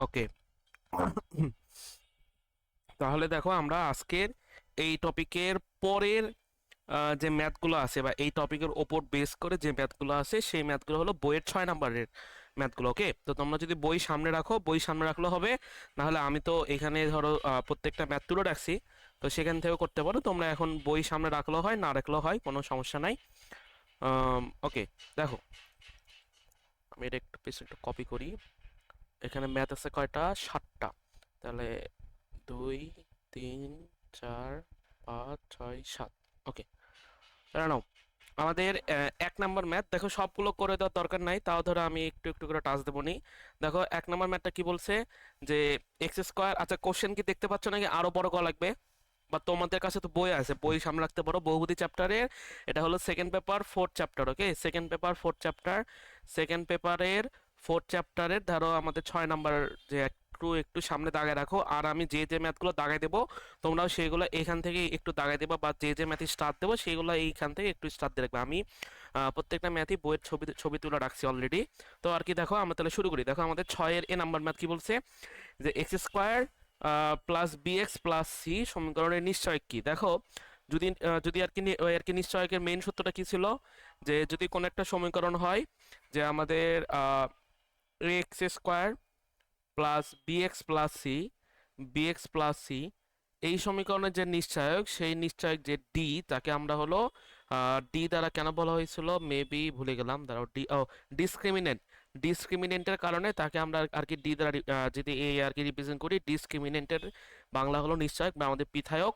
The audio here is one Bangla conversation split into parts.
ওকে। তাহলে দেখো আমরা আজকের এই টপিকের পরের যে ম্যাথগুলো আছে বা এই টপিকের ওপর বেস করে যে ম্যাথগুলো আছে সেই ম্যাথগুলো হলো বইয়ের 6 নম্বরের ম্যাথগুলো। ওকে, তো তোমরা যদি বই সামনে রাখো, বই সামনে রাখলে হবে, নাহলে আমি তো এখানে ধরো প্রত্যেকটা ম্যাথ তুলে রাখছি, তো সেখান থেকেও করতে পারো। তোমরা এখন বই সামনে রাখলেও হয়, না রাখলেও হয়, কোনো সমস্যা নাই। ওকে, দেখো আমি এটা একটু পিছনে একটু কপি করি। এখানে ম্যাথ আছে কয়টা? 7টা। তাহলে 2 3 4 5 6 7। ওকে, নাও আমাদের 1 নম্বর ম্যাথ। দেখো সবগুলো করে দেওয়ার দরকার নাই, তাও ধরো আমি একটু একটু করে টাচ দেবো নি। দেখো 1 নম্বর ম্যাথটা কি বলছে, যে এক্স স্কোয়ার। আচ্ছা, কোশ্চেন কি দেখতে পাচ্ছ নাকি আরো বড় করা লাগবে? বা তোমাদের কাছে তো বই আছে, বই সামনে রাখতে পারো। বহুপদী চ্যাপ্টারের এটা হলো second paper 4th chapter. Okay, second paper 4th chapter, second পেপারের 4th চ্যাপ্টারের ধরো আমাদের 6 নম্বর। যে একটু একটু সামনে দাগায় রাখো, আর আমি যে যে ম্যাথগুলো দাগায় দেবো তোমরাও সেইগুলো এখান থেকে একটু দাগায় দেবো, বা যে যে ম্যাথে স্টার্ট দেবো সেইগুলো এইখান থেকে একটু স্টার্ট দিয়ে রাখবে। আমি প্রত্যেকটা ম্যাথই বইয়ের ছবি ছবি তুলে রাখছি অলরেডি। তো আর কি, দেখো আমরা তাহলে শুরু করি। দেখো আমাদের 6-এর এ নাম্বার ম্যাথ কি বলছে, যে X square plus B X plus C সমীকরণের নিশ্চয়ক কি। দেখো যদি যদি আর কি আর কি নিশ্চয়কের মেইন সূত্রটা কি ছিল, যে যদি কোনো একটা সমীকরণ হয় যে আমাদের X square plus BX plus C, BX plus C, এই সমীকরণের যে নিশ্চয়ক, সেই নিশ্চয়ক যে ডি, তাকে আমরা হলো ডি দ্বারা কেন বলা হয়েছিল মেবি ভুলে গেলাম, দাঁড়াও, ডি ও ডিসক্রিমিনেন্ট। ডিসক্রিমিনেন্টের কারণে তাকে আমরা আর কি ডি দ্বারা যদি এই আর কি রিপ্রেজেন্ট করি, ডিসক্রিমিনেন্টের বাংলা হলো নিশ্চয়ক বা আমাদের পিথায়ক।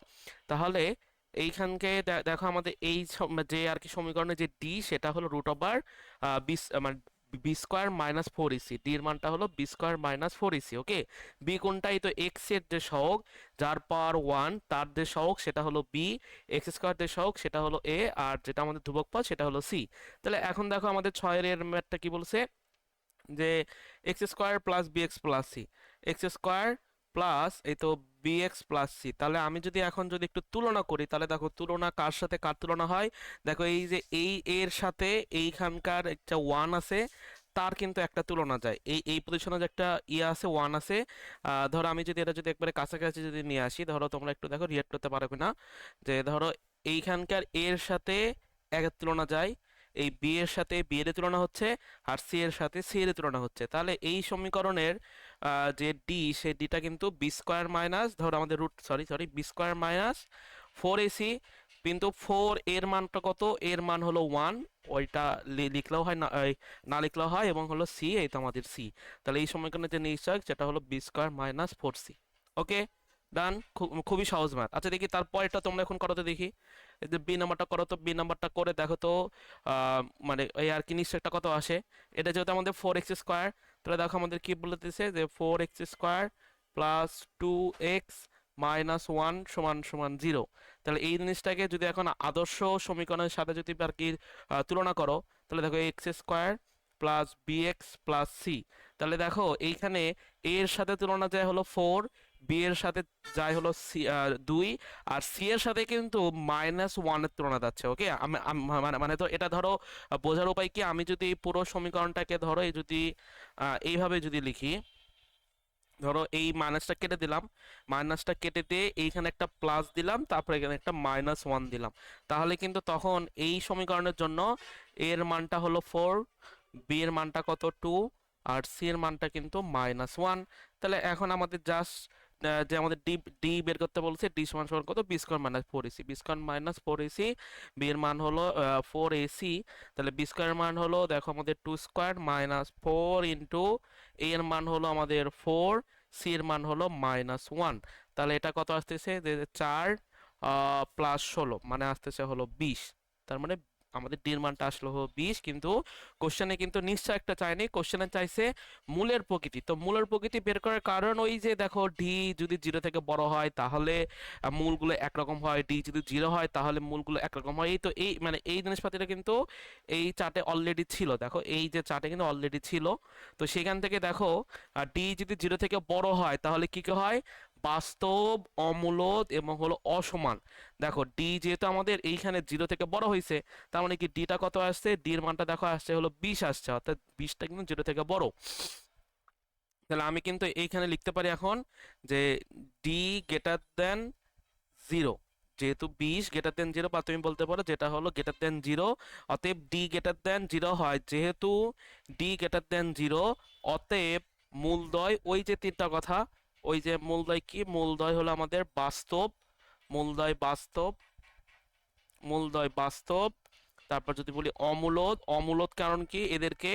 তাহলে এইখানকে দেখো আমাদের এই যে আর কি সমীকরণে যে ডি, সেটা হলো রুট ওভার বিশ মানে B square minus 4 AC. D এর মানটা হলো B square minus 4 AC. Okay, B কোনটাই তো এক্স এর যে সহগ, যার পাওয়ার 1 তার যে সহগ সেটা হলো বি, এক্স স্কোয়ার যে সহগ সেটা হলো এ, আর যেটা আমাদের ধ্রুবক পদ সেটা হলো সি। তাহলে এখন দেখো আমাদের 6-এর ম্যাথটা কি বলছে, যে X square plus B X plus C, X square plus এই তো বি এক্স প্লাস সি। তাহলে আমি যদি এখন যদি একটু তুলনা করি, তাহলে দেখো তুলনা কার সাথে কার তুলনা হয়। দেখো এই যে এই এর সাথে এইখানকার একটা 1 আছে, তার কিন্তু একটা তুলনা যায়। এই এই পজিশনে যে একটা ইয়ে আছে, 1 আছে। ধরো আমি যদি এটা যদি একবারে কাছাকাছি যদি নিয়ে আসি, ধরো তোমরা একটু দেখো রিয়েক্ট করতে পারবে না, যে ধরো এইখানকার এর সাথে একের তুলনা যায়, এই বি এর সাথে বি এর তুলনা হচ্ছে, আর সি এর সাথে সি এর তুলনা হচ্ছে। তাহলে এই সমীকরণের যে ডি, সেই ডিটা কিন্তু বি স্কোয়ার মাইনাস, ধরো আমাদের root sorry sorry B square minus 4 AC. কিন্তু 4 এর মানটা কত? এর মান হলো 1। ওইটা লিখলেও হয়, না না লিখলেও হয়, এবং হলো সি, এই তো আমাদের সি। তাহলে এই সমীকরণের যে নিশ্চয়ক যেটা হলো বি স্কোয়ার মাইনাস 4 সি। ওকে, ডান। খুবই সহজ ম্যাথ। আচ্ছা দেখি তারপরটা তোমরা এখন করো তো দেখি। এই যে বি নাম্বারটা করো তো, বি নাম্বারটা করে দেখো তো মানে এই আর কি নিশ্চয়টা কত আসে। এটা যেহেতু আমাদের 4 এক্স স্কোয়ার, তাহলে দেখো আমাদের কি বলতেছে, যে 4 x square plus 2 x minus 1 সমান সমান 0। তাহলে এই জিনিসটাকে যদি এখন আদর্শ সমীকরণের সাথে যদি আর কি তুলনা করো, তাহলে দেখো X square plus B X plus C. তাহলে দেখো এইখানে এর সাথে তুলনা যায় হলো 4, বি এর সাথে যায় হলো সি 2, আর সি এর সাথে কিন্তু -1-এর তুলনা যাচ্ছে। ওকে, মানে মানে তো এটা ধরো বোঝার উপায় কি, আমি যদি এই পুরো সমীকরণটাকে ধরো এই যদি এইভাবে যদি লিখি, ধরো এই মাইনাসটা কেটে দিলাম, মাইনাসটা কেটে দিয়ে এইখানে একটা প্লাস দিলাম, তারপর এখানে একটা -1 দিলাম, তাহলে কিন্তু তখন এই সমীকরণের জন্য এর মানটা হলো 4, বি এর মানটা কত 2, আর সি এর মানটা কিন্তু -1। তাহলে এখন আমাদের জাস্ট যে আমাদের ডি ডি বের করতে বলছে, ডি সমান সমান কত, B square minus 4 AC. B square minus 4 AC, B এর মান হলো 4 এসি। তাহলে বি স্কোয়ারের মান হলো, দেখো আমাদের 2 স্কোয়ার মাইনাস 4 ইন্টু, এর মান হলো আমাদের 4, সি এর মান হলো -1। তাহলে এটা কত আসতেছে, যে 4 প্লাস 16 মানে আসতেছে হলো 20। তার মানে আমাদের ডি এর মানটা আসলো হলো 20। কিন্তু কোশ্চেনে কিন্তু নিশ্চয় একটা চাইনি, কোশ্চেনে চাইছে মূলের প্রকৃতি। তো মূলের প্রকৃতি বের করার কারণ ওই যে দেখো, ডি যদি 0 থেকে বড় হয় তাহলে মূলগুলো একরকম হয়, ডি যদি 0 হয় তাহলে মূলগুলো একরকম হয়। এই তো এই মানে এই জিনিসপাতিটা কিন্তু এই চার্টে অলরেডি ছিল। দেখো এই যে চার্টে কিন্তু অলরেডি ছিল। তো সেখান থেকে দেখো ডি যদি 0 থেকে বড় হয় তাহলে কি কি হয়, বাস্তব, অমূলদ এবং হলো অসমান। দেখো ডি যেহেতু আমাদের এইখানে 0 থেকে বড় হয়েছে, তার মানে কি ডিটা কত আসছে, ডি এর মানটা দেখো আসছে হলো 20 আসছে, অর্থাৎ 20টা কিন্তু 0 থেকে বড়। তাহলে আমি কিন্তু এইখানে লিখতে পারি এখন যে ডি গ্রেটার দেন 0, যেহেতু 20 গ্রেটার দেন 0, বা তুমি বলতে পারো যেটা হলো গ্রেটার দেন 0, অতএব ডি গ্রেটার দেন 0 হয়, যেহেতু ডি গ্রেটার দেন 0, অতএব মূলদ্বয় ওই যে তিনটা কথা, ওই যে মূলদ্বয় কি, মূলদ্বয় হলো আমাদের বাস্তব, মূলদ্বয় বাস্তব, মূলদ্বয় বাস্তব। তারপর যদি বলি অমূলদ, অমূলদ কারণ কি, এদেরকে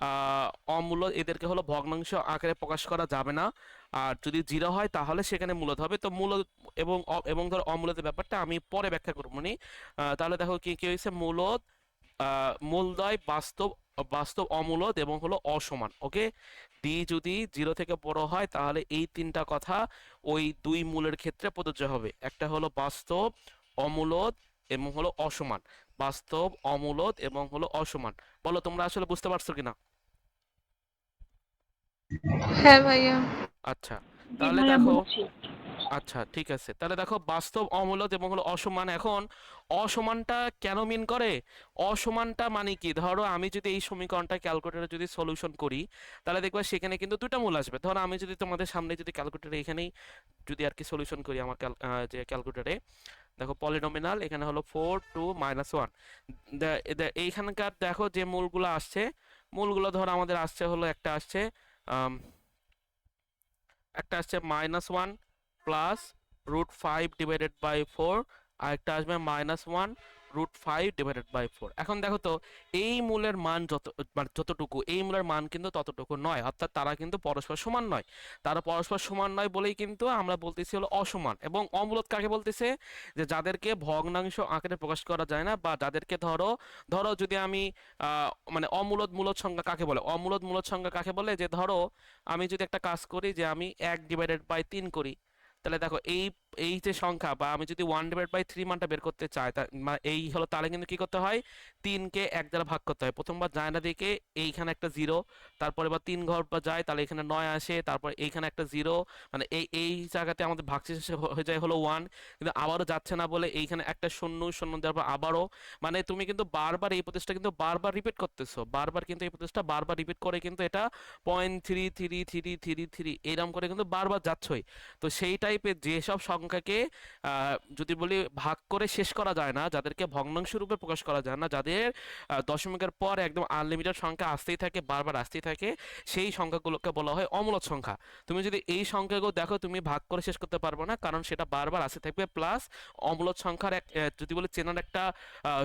আহ অমূলদ এদেরকে হলো ভগ্নাংশ আকারে প্রকাশ করা যাবে না, আর যদি জিরো হয় তাহলে সেখানে মূলদ হবে। তো মূলদ এবং ধর অমূলদের ব্যাপারটা আমি পরে ব্যাখ্যা করবো নি। তাহলে দেখো কি কি হয়েছে, মূলদ, মূলদ্বয় বাস্তব, বাস্তব অমূলদ এবং হলো অসমান। ওকে, ডি যদি 0 থেকে বড় হয় তাহলে এই তিনটা কথা ওই দুই মূলের ক্ষেত্রে প্রযোজ্য হবে, একটা হলো বাস্তব, অমূলদ এবং হলো অসমান, বাস্তব, অমূলদ এবং হলো অসমান। বলো তোমরা আসলে বুঝতে পারছো কিনা? হ্যাঁ ভাইয়া। আচ্ছা, জি তাহলে ভাইয়া দেখো, বুঝছি। আচ্ছা ঠিক আছে, তাহলে দেখো বাস্তব, অমূলদ এবং হলো অসমান। এখন অসমানটা কেন মিন করে? অসমানটা মানে কি, ধরো আমি যদি এই সমীকরণটা ক্যালকুলেটরে যদি সলিউশন করি, তাহলে দেখবা সেখানে কিন্তু দুটা মূল আসবে। ধরো আমি যদি তোমাদের সামনে যদি ক্যালকুলেটরে এখানেই যদি আর কি সলিউশন করি আমার যে ক্যালকুলেটরে, দেখো পলিনোমিনাল এখানে হলো 4 2 -1, এইখানকার দেখো যে মূলগুলো আসছে, মূলগুলো ধরো আমাদের আসছে হলো আম, একটা আসছে -1 প্লাস √5/4, আর একটা আসবে -1 √5/4। এখন দেখো তো, এই মূলের মান মানে যতটুকু, এই মূলের মান কিন্তু ততটুকু নয়, অর্থাৎ তারা কিন্তু পরস্পর সমান নয়। তারা পরস্পর সমান নয় বলেই কিন্তু আমরা বলতেছি হলো অসমান। এবং অমূলদ কাকে বলতেছে, যে যাদেরকে ভগ্নাংশ আকারে প্রকাশ করা যায় না, বা যাদেরকে ধরো, ধরো যদি আমি মানে অমূলদ মূলদ সংখ্যা কাকে বলে, অমূলদ মূলদ সংখ্যা কাকে বলে, যে ধরো আমি যদি একটা কাজ করি যে আমি 1/3 করি, তাহলে দেখো এই এই যে সংখ্যা, বা আমি যদি 1/3 মানটা বের করতে চাই, এই হলো, তাহলে কিন্তু কি করতে হয়, 3কে 1 দ্বারা ভাগ করতে হয়। প্রথমবার যায় না দেখে এইখানে একটা 0, তারপর এবার 3 ঘর বা যায়, তাহলে এখানে 9 আসে, তারপর এইখানে একটা 0, মানে এই জায়গাতে আমাদের ভাগশেষ হয়ে যায় হলো 1, কিন্তু আবারও যাচ্ছে না বলে এইখানে একটা শূন্য, শূন্য দেওয়ার পর আবারও, মানে তুমি কিন্তু বারবার এই প্রসেসটা কিন্তু বারবার রিপিট করতেছো, বারবার কিন্তু এই প্রসেসটা বারবার রিপিট করে কিন্তু এটা 0.3333 এরকম করে কিন্তু বারবার যাচ্ছই। তো সেই টাইপের যেসব সংখ্যাকে যদি বলি ভাগ করে শেষ করা যায় না, যাদেরকে ভগ্নাংশ রূপে প্রকাশ করা যায় না, যাদের দশমিকের পর একদম আনলিমিটেড সংখ্যা আসতেই থাকে, বারবার আসতেই থাকে, সেই সংখ্যাগুলোকে বলা হয় অমূলদ সংখ্যা। তুমি যদি এই সংখ্যাগুলো দেখো, তুমি ভাগ করে শেষ করতে পারবে না, কারণ সেটা বারবার আসতে থাকবে। প্লাস অমূলদ সংখ্যার যদি বলি চেনার একটা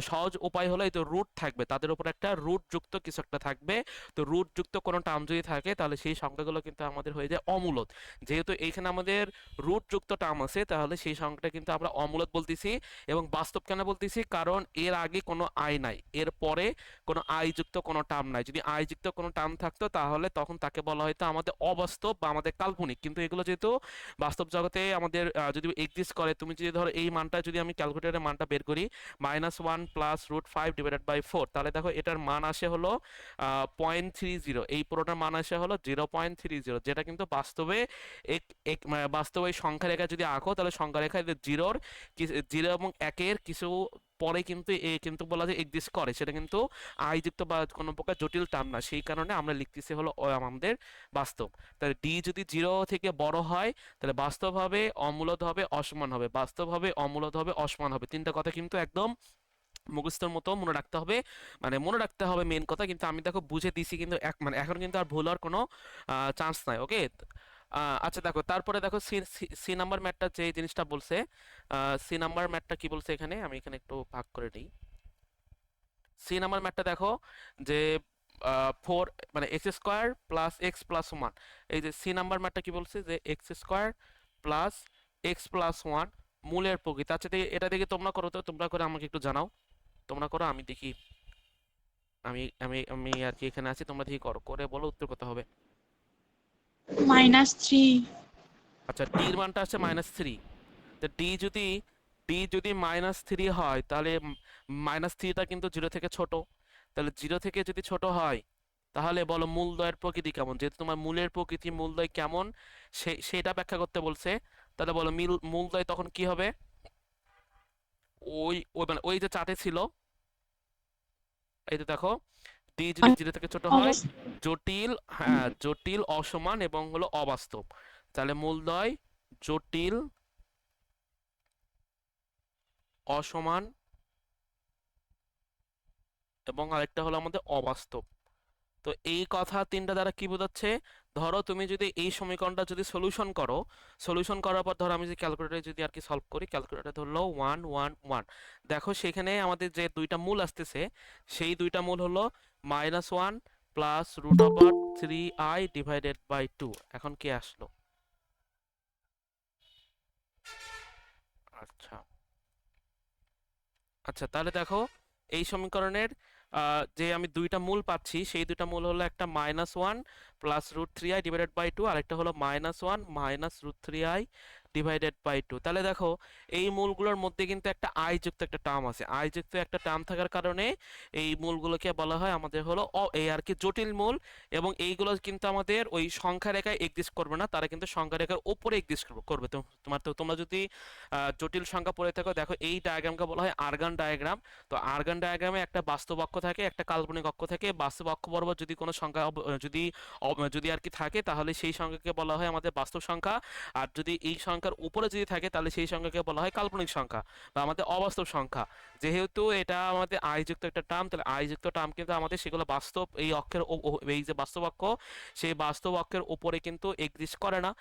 সহজ উপায় হলো, এই তো রুট থাকবে, তাদের উপর একটা রুট যুক্ত কিছু একটা থাকবে। তো রুট যুক্ত কোনো টার্ম যদি থাকে, তাহলে সেই সংখ্যাগুলো কিন্তু আমাদের হয়ে যায় অমূলদ। যেহেতু এইখানে আমাদের রুট যুক্ত টার্ম আছে, তাহলে সেই সংখ্যাটা কিন্তু আমরা অমূলদ বলতেছি। এবং বাস্তব কেন বলতেছি, কারণ এর আগে কোনো আই নাই, এর পরে কোনো আই যুক্ত কোনো টার্ম নাই। যদি আই যুক্ত কোনো টার্ম থাকতো, তাহলে তখন তাকে বলা হয়তো আমাদের অবাস্তব বা আমাদের কাল্পনিক। কিন্তু এগুলো যেহেতু বাস্তব জগতে আমাদের যদি এক্সিস্ট করে, তুমি যদি ধরো এই মানটা, যদি আমি ক্যালকুলেটরের মানটা বের করি, -1 প্লাস √5/4, তাহলে দেখো এটার মান আসে হলো 0.30, এই পুরোটার মান আসে হলো 0.30, যেটা কিন্তু বাস্তবে এক এক বাস্তবে এই সংখ্যা রেখা যদি আঁকো, তাহলে সংখ্যা রেখা জিরোর, 0 এবং 1-এর কিছু পরে কিন্তু কিন্তু বলা যায় এক্সিস্ট করে, সেটা কিন্তু আইযুক্ত বা কোনো প্রকার জটিল টার্ম না, সেই কারণে আমরা লিখতেছি হলো আমাদের বাস্তব। তাহলে ডি যদি 0 থেকে বড় হয়, তাহলে বাস্তব হবে, অমূলদ হবে, অসমান হবে, বাস্তব হবে, অমূলদ হবে, অসমান হবে। তিনটা কথা কিন্তু একদম মুখস্থের মতো মনে রাখতে হবে, মানে মনে রাখতে হবে মেন কথা। কিন্তু আমি দেখো বুঝে দিছি, কিন্তু মানে এখন কিন্তু আর ভুল হওয়ার কোনো চান্স নাই। ওকে, আচ্ছা দেখো, তারপরে দেখো সি সি নাম্বার ম্যাথটা যে জিনিসটা বলছে, সি নাম্বার ম্যাথটা কি বলছে এখানে, আমি এখানে একটু ভাগ করে নিই। সি নাম্বার ম্যাথটা দেখো যে 4 মানে x² + x+1, এই যে সি নাম্বার ম্যাথটা কি বলছে, যে x² + x+1 মূলের প্রকৃতি। আচ্ছা এটা দেখে তোমরা করো, তো তোমরা করে আমাকে একটু জানাও, তোমরা করো, আমি দেখি, আমি আমি আমি আর কি এখানে আছি, তোমরা দেখি করো, করে বলো উত্তর কত হবে। -3। আচ্ছা, ডির মানটা আছে -3, তো ডি যদি -3 হয়, তাহলে -3টা কিন্তু 0 থেকে ছোট। তাহলে 0 থেকে যদি ছোট হয়, তাহলে বলো মূলদ্বয়ের প্রকৃতি কেমন, যেহেতু তোমার মূলের প্রকৃতি, মূলদ্বয় কেমন সেটা ব্যাখ্যা করতে বলছে। তাহলে বলো মূলদ্বয় তখন কি হবে, ওই ওই মানে ওই যে চার্টে ছিল, এই যে দেখো, ডি যদি 0 থেকে ছোট হয়, অবস্থা। জটিল, হ্যাঁ জটিল, অসমান এবং হলো অবাস্তব। তাহলে মূলদ্বয় জটিল, অসমান এবং আরেকটা হলো আমাদের অবাস্তব। তো এই কথা তিনটা দ্বারা কি বোঝাচ্ছে, ধরো তুমি যদি এই সমীকরণটা যদি সলিউশন করো, সলিউশন করার পর ধরো আমি যদি ক্যালকুলেটরে যদি আর কি সলভ করি, ক্যালকুলেটর ধরলো 1 1 1, দেখো সেখানে আমাদের যে দুইটা মূল আসতেছে সেই দুইটা মূল হলো -1 প্লাস √3i ডিভাইডেড বাই 2। এখন কি আসলো? আচ্ছা আচ্ছা, তাহলে দেখো এই সমীকরণের যে আমি দুইটা মূল পাচ্ছি সেই দুইটা মূল হলো একটা -1 প্লাস √3i ডিভাইডেড বাই 2, আর একটা হলো -1 মাইনাস √3i ডিভাইডেড বাই 2। তাহলে দেখো এই মূলগুলোর মধ্যে কিন্তু একটা আই যুক্ত একটা টার্ম আছে, আই যুক্ত একটা টার্ম থাকার কারণে এই মূলগুলোকে বলা হয় আমাদের হলো এই আর কি জটিল মূল। এবং এইগুলো কিন্তু আমাদের ওই সংখ্যা রেখায় এক্সিস্ট করবে না, তারা কিন্তু সংখ্যা রেখার উপরে এক্সিস্ট করবে। তো তোমরা যদি জটিল সংখ্যা পড়ে থাকো, দেখো এই ডায়াগ্রামকে বলা হয় আর্গান ডায়াগ্রাম। তো আর্গান ডায়াগ্রামে একটা বাস্তব অক্ষ থাকে, একটা কাল্পনিক অক্ষ থাকে। বাস্তব অক্ষ বরাবর যদি কোনো সংখ্যা যদি যদি আর কি থাকে তাহলে সেই সংখ্যাকে বলা হয় আমাদের বাস্তব সংখ্যা। আর যদি এই সংখ্যার উপরে যদি থাকে তাহলে সেই সংখ্যাকে বলা হয় কাল্পনিক সংখ্যা বা আমাদের অবাস্তব সংখ্যা। যেহেতু এটা আমাদের আইযুক্ত একটা টার্ম, তাহলে আইযুক্ত টার্ম কিন্তু আমাদের সেগুলো বাস্তব এই অক্ষের এই যে বাস্তব অক্ষ, সেই বাস্তব অক্ষের উপরে কিন্তু এক্সিস্ট করে না।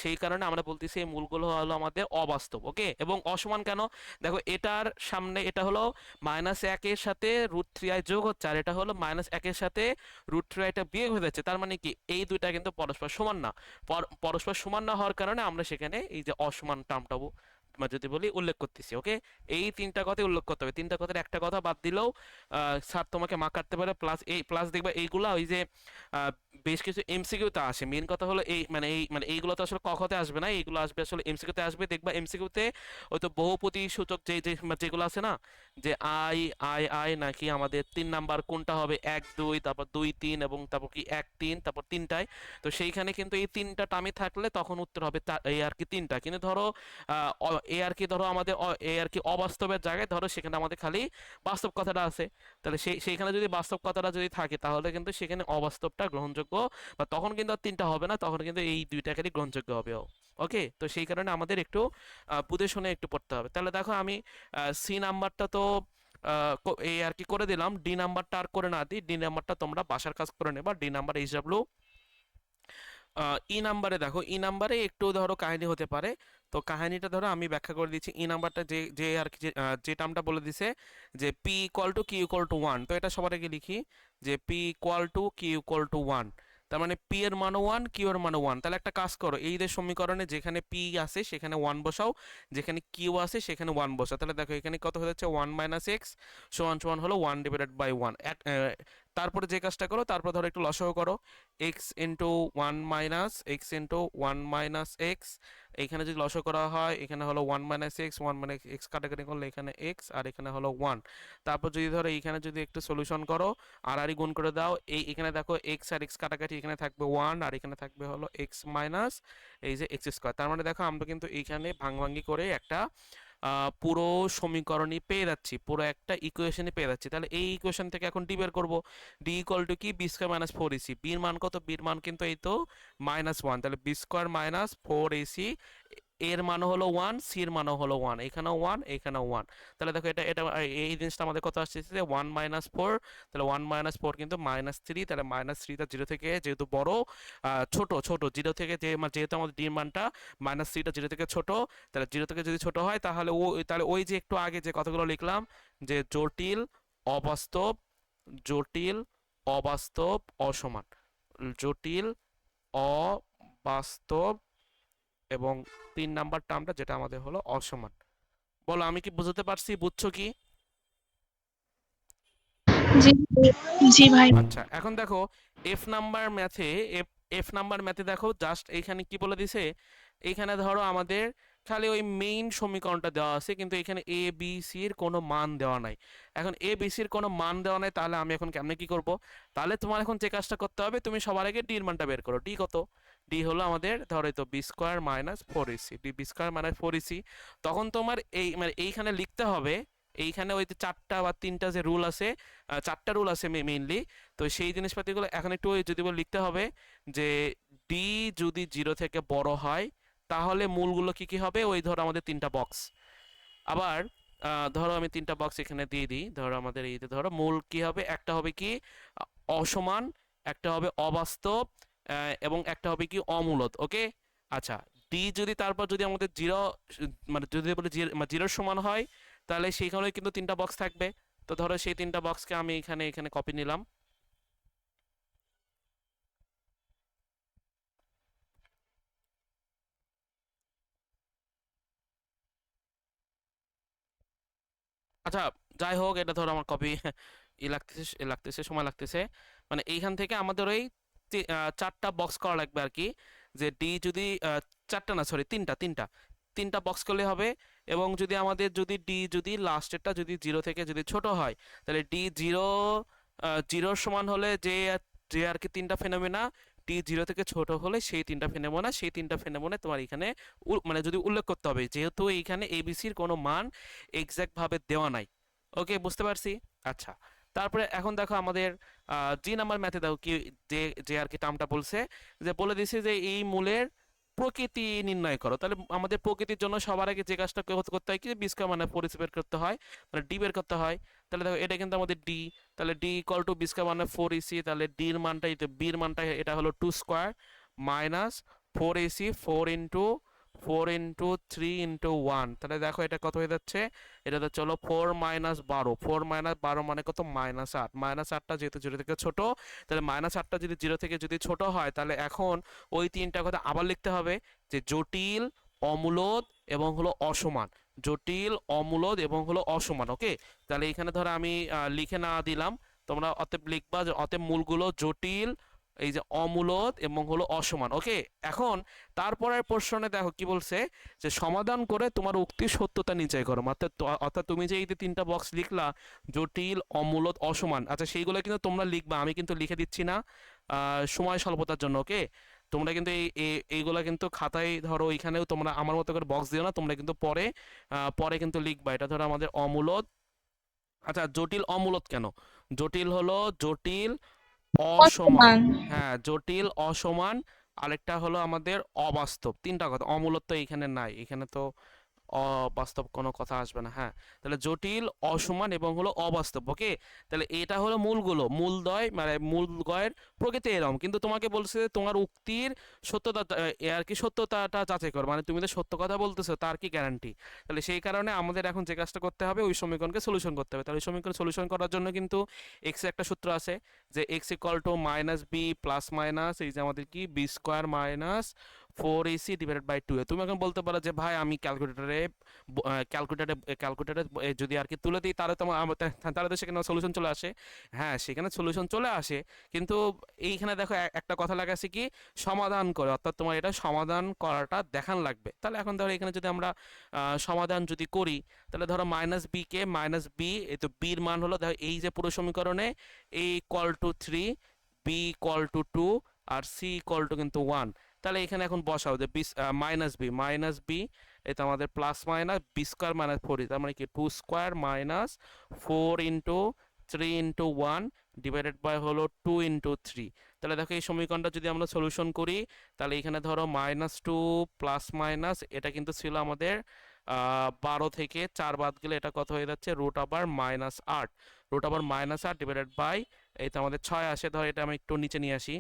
সেই কারণে আমরা বলতেছি এই মূলগুলো হলো আমাদের অবাস্তব। ওকে, এবং অসমান কেন? দেখো এটার সামনে এটা হলো -1 এর সাথে √3i যোগ হচ্ছে, আর এটা হলো -1 এর সাথে √3iটা বিয়োগ হয়ে যাচ্ছে। তার মানে কি এই দুইটা কিন্তু পরস্পর সমান না। পরস্পর সমান না হওয়ার কারণে আমরা সেখানে এই যে অসমান টার্মটাও যদি বলি উল্লেখ করতেছি। ওকে, এই তিনটা কথাই উল্লেখ করতে হবে, তিনটা কথার একটা কথা বাদ দিলেও স্যার তোমাকে মার্ক কাটতে পারে। প্লাস এই প্লাস দেখবে এইগুলা ওই যে আহ, বেশ কিছু এমসিকিউতে আসে। মেন কথা হলো এই এইগুলো তো আসলে কখতে আসবে না, এইগুলো আসবে আসলে এমসিকিউতে আসবে। দেখবা এমসিকিউতে ওই তো বহুপদী সূচক যেগুলো আছে না, যে আই আই আই নাকি আমাদের 3 নাম্বার কোনটা হবে, 1 2, তারপর 2 3 এবং তারপর কি 1 3, তারপর তিনটায়। তো সেইখানে কিন্তু এই তিনটা টার্মই থাকলে তখন উত্তর হবে এই আর কি তিনটা। কিন্তু ধরো এ আর কি ধরো আমাদের এ আর কি অবাস্তবের জায়গায় ধরো সেখানে আমাদের খালি বাস্তব কথাটা আছে। তাহলে সেইখানে যদি বাস্তব কথাটা যদি থাকে তাহলে কিন্তু সেখানে অবাস্তবটা গ্রহণযোগ্য, বা তখন কিন্তু আর তিনটা হবে না, তখন কিন্তু এই দুইটাকেই গ্রহণযোগ্য হবে। ওকে, তো সেই কারণে আমাদের একটু বুঝে শুনে একটু পড়তে হবে। তাহলে দেখো আমি সি নাম্বারটা তো এই আর কি করে দিলাম, ডি নাম্বারটা আর করে না দিই, ডি নাম্বারটা তোমরা বাসার কাজ করে নেবা। D number HW। ই নাম্বারে দেখো, ই নাম্বারে একটু ধরো কাহিনী হতে পারে। তো কাহিনীটা ধরো আমি ব্যাখ্যা করে দিচ্ছি। ই নাম্বারটা যে যে আর কি যে টার্মটা বলে দিছে যে P=Q=1। তো এটা সবার আগে লিখি যে P=Q=1। তার মানে পি এর মানও 1, কিউ এর মানও 1। তাহলে একটা কাজ করো, এই যে সমীকরণে যেখানে পি আছে সেখানে 1 বসাও, যেখানে কিউ আছে সেখানে 1 বসাও। তাহলে দেখো এখানে কত হয়ে যাচ্ছে, 1 - x সমান সমান হলো 1/1। তারপরে যে কাজটা করো, তারপর ধরো একটু লসাগু করো, x into 1 minus x into 1 minus x. এখানে যদি লসাগু করা হয় এখানে হলো 1 - x, 1 - x কাটাকাটি করলে এখানে x আর এখানে হলো 1। তারপর যদি ধরো এইখানে যদি একটু সলিউশন করো আর গুণ করে দাও, এখানে দেখো x আর x কাটাকাটি, এখানে থাকবে 1 আর এখানে থাকবে হলো x মাইনাস এই যে x²। তার মানে দেখো আমরা কিন্তু এইখানে ভাঙভাঙ্গি করে একটা পুরো সমীকরণই পেয়ে যাচ্ছি, পুরো একটা ইকুয়েশনই পেয়ে যাচ্ছি। তাহলে এই ইকুয়েশন থেকে এখন ডি বের করবো। ডি ইকুয়াল টু কি, b² - 4ac। বির মান কত, বির মান কিন্তু এই তো -1। তাহলে b²-4ac, এর মানও হলো 1, সির মানও হলো 1, এখানেও 1 এখানেও 1। তাহলে দেখো এটা এটা এই জিনিসটা আমাদের কত আসছে, 1 - 4। তাহলে 1 - 4 কিন্তু -3। তাহলে -3টা 0 থেকে যেহেতু বড়, ছোট ছোট 0 থেকে যেহেতু আমাদের ডির মানটা -3টা 0 থেকে ছোট, তাহলে 0 থেকে যদি ছোট হয় তাহলে ওই যে একটু আগে যে কথাগুলো লিখলাম যে জটিল, অবাস্তব, জটিল, অবাস্তব, অসমান, জটিল, অবাস্তব এবং 3 নাম্বার টার্মটা যেটা আমাদের হলো অসমান। বলো আমি কি বুঝতে পারছি, বুঝছো কি? জি, জি ভাই। আচ্ছা এখন দেখো এফ নাম্বার ম্যাথে, এফ নাম্বার ম্যাথে দেখো জাস্ট এইখানে কি বলে দিছে, এইখানে ধরো আমাদের খালি ওই মেইন সমীকরণটা দেওয়া আছে, কিন্তু এখানে এ বি সির কোনো মান দেওয়া নাই। এখন এ বি সির কোনো মান দেওয়া নাই, তাহলে আমি এখন কেমনে কি করব? তাহলে তোমার এখন যে কাজটা করতে হবে, তুমি সবার আগে ডির মানটা বের করো। ডি কত? ডি হলো আমাদের ধরো এই তো b² - 4ac, D b² - 4ac। তখন তোমার এই এইখানে লিখতে হবে এইখানে ওই যে চারটা বা তিনটা যে রুল আছে, চারটা রুল আছে মেইনলি। তো সেই জিনিসপাতিগুলো এখন একটু ওই যদি লিখতে হবে যে ডি যদি 0 থেকে বড় হয় তাহলে মূলগুলো কি কি হবে, ওই ধরো আমাদের তিনটা বক্স। আবার ধরো আমি তিনটা বক্স এখানে দিয়ে দিই, ধরো আমাদের এই যে ধরো মূল কি হবে, একটা হবে কি অসমান, একটা হবে অবাস্তব, এবং একটা হবে কি অমূলদ। ওকে, আচ্ছা। ডি যদি তারপর যদি আমাদের জিরো, মানে যদি বলি জিরোর সমান হয়, তাহলে সেইখানে কিন্তু তিনটা বক্স থাকবে। তো ধরো সেই তিনটা বক্সকে আমি এখানে এখানে কপি নিলাম। আচ্ছা, যাই হোক, এটা ধরো আমার কপি লাগতেছে সময় লাগতেছে। মানে এইখান থেকে আমাদের ওই চারটা বক্স করা লাগবে আর কি। যে ডি যদি চারটা না, সরি, তিনটা তিনটা তিনটা বক্স করলে হবে। এবং যদি আমাদের যদি ডি যদি লাস্টেরটা যদি 0 থেকে যদি ছোট হয়, তাহলে ডি জিরো, জিরোর সমান হলে যে যে আর কি তিনটা ফেনোমেনা, ডি 0 থেকে ছোট হলে সেই তিনটা ফেনোমেনা, সেই তিনটা ফেনোমেনা তোমার এখানে মানে যদি উল্লেখ করতে হবে, যেহেতু এইখানে এবিসির কোনো মান এক্সাক্ট ভাবে দেওয়া নাই। ওকে, বুঝতে পারছি। আচ্ছা, তারপরে এখন দেখো আমাদের জি নাম্বার ম্যাথে দেখো কি, যে যে আর কি টার্মটা বলছে, যে বলে দিছে যে এই মূলের প্রকৃতি নির্ণয় করো। তাহলে আমাদের প্রকৃতির জন্য সবার আগে যে কাজটা করতে হয় কি, বি স্কয়ার মানে 4ac বের করতে হয়, মানে ডি বের করতে হয়। তাহলে দেখো এটা কিন্তু আমাদের ডি, তাহলে D equal to B square মানে 4ac, তাহলে ডির মানটা বির মানটা এটা হলো 2 square minus 4ac, 4 into 3 into 1। তাহলে দেখো এটা কত হয়ে যাচ্ছে, এটা তো চলো 4 - 12, 4 - 12 মানে কত, -8। -8টা যেহেতু 0 থেকে ছোট, তাহলে -8টা যদি 0 থেকে যদি ছোট হয়, তাহলে এখন ওই তিনটা কথা আবার লিখতে হবে, যে জটিল, অমূলদ এবং হলো অসমান। জটিল, অমূলদ এবং হলো অসমান। ওকে, তাহলে এখানে ধরো আমি লিখে না দিলাম, তোমরা অতএব লিখবা যে অতএব মূলগুলো জটিল, এই যে অমূলদ এবং হলো অসমান। ওকে, এখন তারপরের প্রশ্নে দেখো কি বলছে, যে সমাধান করে তোমার উক্তির সত্যতা নিশ্চয় করো। অর্থাৎ অর্থাৎ তুমি যে এই যে তিনটা বক্স লিখলা, জটিল, অমূলদ, অসমান, আচ্ছা সেইগুলো কিন্তু তোমরা লিখবা, আমি কিন্তু লিখে দিচ্ছি না সময় স্বল্পতার জন্য। ওকে, তোমরা কিন্তু এইগুলা কিন্তু খাতায় ধরো এখানেও তোমরা আমার মতো করে বক্স দিও না, তোমরা কিন্তু পরে পরে কিন্তু লিখবা। এটা ধরো আমাদের অমূলদ। আচ্ছা, জটিল অমূলদ কেন, জটিল হলো জটিল অসমান। বর্তমান। হ্যাঁ, জটিল, অসমান, আরেকটা হলো আমাদের অবাস্তব। তিনটা কথা, অমূলত তো এখানে নাই, এখানে তো অবাস্তব কোনো কথা আসবে না। হ্যাঁ, তাহলে জটিল, অসমান এবং হলো অবাস্তব। ওকে, তাহলে এটা হলো মূলগুলো, মূলদ্বয় মানে মূলদ্বয়ের প্রকৃতি এরকম। কিন্তু তোমাকে বলছে যে তোমার উক্তির সত্যতা, এ আর কি সত্যতাটা যাচাই করো, মানে তুমি যে সত্য কথা বলতেছো তার কি গ্যারান্টি। তাহলে সেই কারণে আমাদের এখন যে কাজটা করতে হবে, ওই সমীকরণকে সলিউশন করতে হবে। তাহলে ওই সমীকরণ সলিউশন করার জন্য কিন্তু এক্স এর একটা সূত্র আছে, যে X equal to minus B plus minus এই যে আমাদের কি B square minus 4ac divided by 2a। তুমি এখন বলতে পারো যে ভাই আমি ক্যালকুলেটারে যদি আর কি তুলে দিই, তাহলে তো তাহলে তো সেখানে সলিউশন চলে আসে। হ্যাঁ, সেখানে সলিউশন চলে আসে, কিন্তু এইখানে দেখো একটা কথা লেখা আছে কি, সমাধান করে, অর্থাৎ তোমার এটা সমাধান করাটা দেখান লাগবে। তাহলে এখন ধরো এখানে যদি আমরা সমাধান যদি করি, তাহলে ধরো মাইনাস বি কে মাইনাস বি, এই তো বির মান হলো দেখো এই যে পুরো সমীকরণে a equal to 3, B equal to 2, আর সি ইকুয়াল টু কিন্তু 1। তাহলে এখানে এখন বসাও যে মাইনাস বি এটা আমাদের plus minus B square minus 4, তার মানে কি 2 square minus 4 into 3 into 1 divided by হলো 2 ইন্টু 3। তাহলে দেখো এই সমীকরণটা যদি আমরা সলিউশন করি, তাহলে এখানে ধরো -2 প্লাস মাইনাস এটা কিন্তু ছিল আমাদের 12 থেকে 4 বাদ গেলে এটা কত হয়ে যাচ্ছে, √8, √8 ডিভাইডেড বাই এই তো আমাদের 6 আসে। ধর এটা আমি একটু নিচে নিয়ে আসি,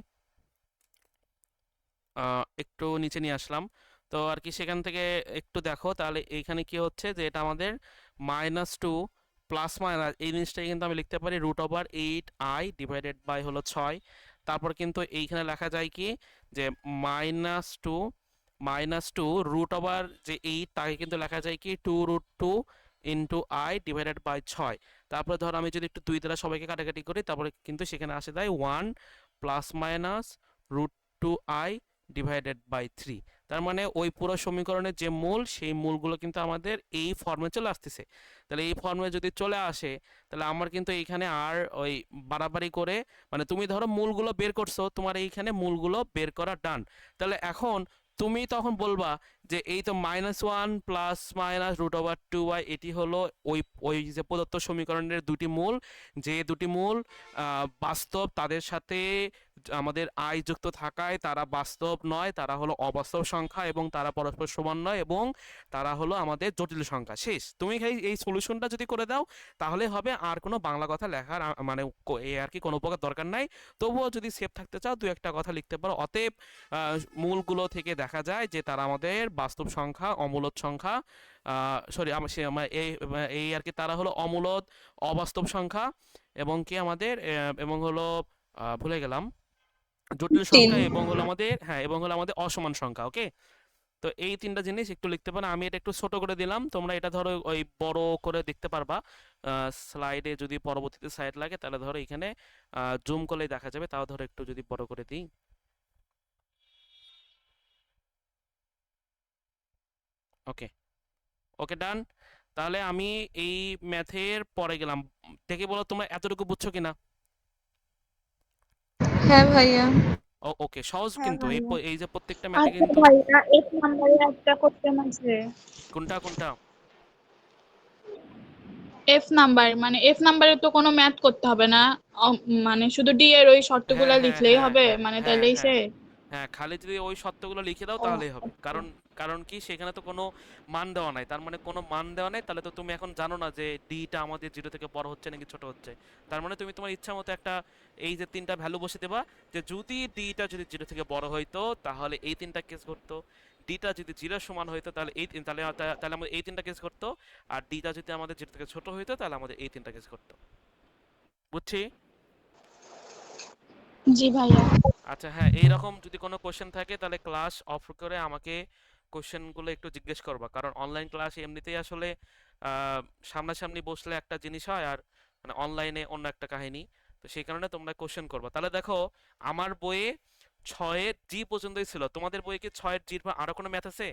একটু নিচে নিয়ে আসলাম। তো আর কি সেখান থেকে একটু দেখো, তাহলে এইখানে কি হচ্ছে, যে এটা আমাদের -2 প্লাস মাইনাস এই জিনিসটাই কিন্তু আমি লিখতে পারি √8i ডিভাইডেড বাই হলো 6। তারপর কিন্তু এইখানে লেখা যায় কি, যে -2 যে 8 তাকে কিন্তু লেখা যায় কি 2√2 ইন্টু আই ডিভাইডেড বাই 6। তারপরে ধর আমি যদি একটু 2 দ্বারা সবাইকে কাটাকাটি করি, তারপরে কিন্তু সেখানে আসে যায় 1 plus minus √2i divided by 3। তার মানে ওই পুরো সমীকরণের যে মূল, সেই মূলগুলো কিন্তু আমাদের এই ফর্মে চলে আসতেছে। তাহলে এই ফর্মে যদি চলে আসে, তাহলে আমার কিন্তু এইখানে আর ওই বাড়াবাড়ি করে, মানে তুমি ধরো মূলগুলো বের করছো, তোমার এইখানে মূলগুলো বের করা ডান। তাহলে এখন তুমি তখন বলবা যে এই তো -1 প্লাস মাইনাস √2y এটি হলো ওই ওই যে প্রদত্ত সমীকরণের দুটি মূল, যে দুটি মূল বাস্তব, তাদের সাথে আমাদের আই যুক্ত থাকায় তারা বাস্তব নয়, তারা হলো অবাস্তব সংখ্যা এবং তারা পরস্পর সমান নয় এবং তারা হলো আমাদের জটিল সংখ্যা। শেষ। তুমি এই সলিউশনটা যদি করে দাও তাহলে হবে, আর কোনো বাংলা কথা লেখার মানে এ আর কি কোনো প্রকার দরকার নাই। তবুও যদি সেফ থাকতে চাও দু একটা কথা লিখতে পারো। অতএব মূলগুলো থেকে দেখা যায় যে তারা আমাদের বাস্তব সংখ্যা, অমূলদ সংখ্যা, সরি আমার এই আর কি তারা হলো অমূলদ, অবাস্তব সংখ্যা এবং কি আমাদের এবং হলো ভুলে গেলাম জটিল তিন। সংখ্যা এবং হলো আমাদের, হ্যাঁ, এবং হলো আমাদের অসমান সংখ্যা। ওকে, তো এই তিনটা জিনিস একটু লিখতে পারো। আমি এটা একটু ছোট করে দিলাম, তোমরা এটা ধরো ওই বড় করে দেখতে পারবা স্লাইডে, যদি পরবর্তীতে স্লাইড লাগে তাহলে ধরো এখানে জুম করলে দেখা যাবে। তাও ধরো একটু যদি বড় করে দিই। ওকে, ওকে, ডান। তাহলে আমি এই ম্যাথের পরে গেলাম। দেখে বলো তোমরা এতটুকু বুঝছো কিনা। হ্যাঁ ভাইয়া। ওকে, সহজ হ্যাঁ কিন্তু ভাইয়া। এই যে প্রত্যেকটা ম্যাথে আচ্ছা কিন্তু। ভাইয়া, এক নম্বরে একটা কোশ্চেন আছে। কোনটা কোনটা? এফ নাম্বার, মানে এফ নাম্বারে তো কোনো ম্যাথ করতে হবে না, মানে শুধু ডি এর ওই হ্যাঁ শর্তগুলো হ্যাঁ লিখলেই হ্যাঁ হবে, হ্যাঁ মানে হ্যাঁ তাইলেই হ্যাঁ সে। হ্যাঁ, খালি যদি ওই শর্তগুলো লিখে দাও ও তাহলেই হবে। আচ্ছা। কারণ কারণ কি সেখানে তো কোনো মান দেওয়া নাই, তার মানে কোনো মান দেওয়া নাই, তাহলে তো তুমি এখন জানো না যে ডিটা আমাদের জিরো থেকে বড় হচ্ছে নাকি ছোট হচ্ছে। তার মানে তুমি তোমার ইচ্ছা মতো একটা এই যে তিনটা ভ্যালু বসে দেবা, যে যদি ডিটা যদি জিরো থেকে বড় হইতো তাহলে এই তিনটা কেস করতো, ডিটা যদি জিরোর সমান হইতো তাহলে তাহলে তাহলে আমাদের এই তিনটা কেস করতো, আর ডিটা যদি আমাদের জিরো থেকে ছোট হইতো তাহলে আমাদের এই তিনটা কেস করতো। বুঝছি? জি ভাইয়া। আচ্ছা, হ্যাঁ, এইরকম যদি কোনো কোশ্চেন থাকে তাহলে ক্লাস অফ করে আমাকে কোশ্চেনগুলো একটু জিজ্ঞেস করবা, কারণ অনলাইন ক্লাস এমনিতেই আসলে আহ, সামনাসামনি বসলে একটা জিনিস হয় আর মানে অনলাইনে অন্য একটা কাহিনী। তো সেই কারণে তোমরা কোশ্চেন করবা। তাহলে দেখো, আমার বইয়ে 6 জি পর্যন্তই ছিল, তোমাদের বইয়ে কি 6 জির বা আরো কোনো ম্যাথ আছে?